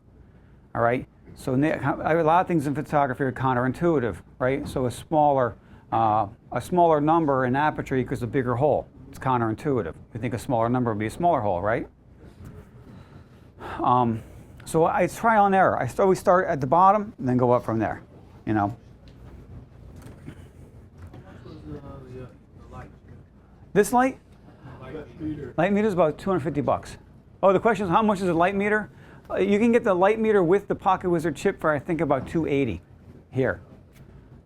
All right. So a lot of things in photography are counterintuitive, right? So a smaller number in aperture equals a bigger hole. It's counterintuitive. You think a smaller number would be a smaller hole, right? So it's trial and error. I always start at the bottom and then go up from there, you know. This light? Light meter is about $250. Oh, the question is how much is a light meter? You can get the light meter with the Pocket Wizard chip for I think about $280 here.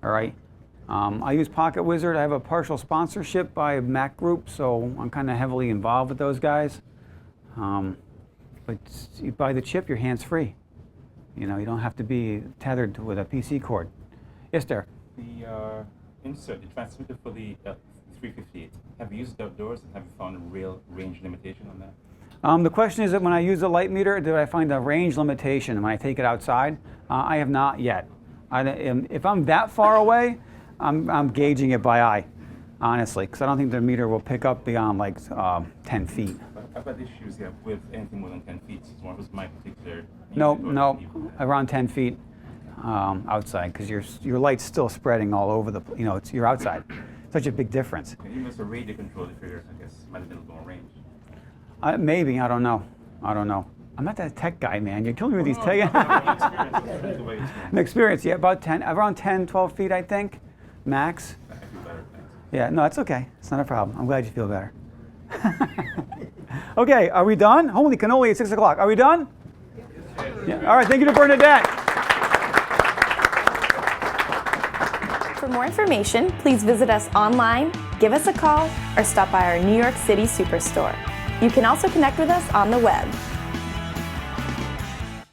All right. I use Pocket Wizard. I have a partial sponsorship by Mac Group, so I'm kind of heavily involved with those guys. But you buy the chip, you're hands-free. You know, you don't have to be tethered with a PC cord. Yes, there. The insert, the transmitter for the 358. Have you used it outdoors and have you found a real range limitation on that? The question is that when I use the light meter, did I find a range limitation when I take it outside? I have not yet. If I'm that far away, I'm gauging it by eye, honestly, because I don't think the meter will pick up beyond like 10 feet. I've had issues with anything more than 10 feet. So one was my particular. No, around 10 feet outside, because your light's still spreading all over the. You know, you're outside. Such a big difference. Even with a radio controller figure, I guess might have been a little more range. Maybe, I don't know. I'm not that tech guy, man. You're killing me with these tech. An experience, yeah, around 10, 12 feet, I think, max. I feel better, thanks. Yeah, no, it's okay. It's not a problem. I'm glad you feel better. Okay, are we done? Holy cannoli, it's 6 o'clock. Are we done? Yeah. All right, thank you to Bernadette. For more information, please visit us online, give us a call, or stop by our New York City Superstore. You can also connect with us on the web.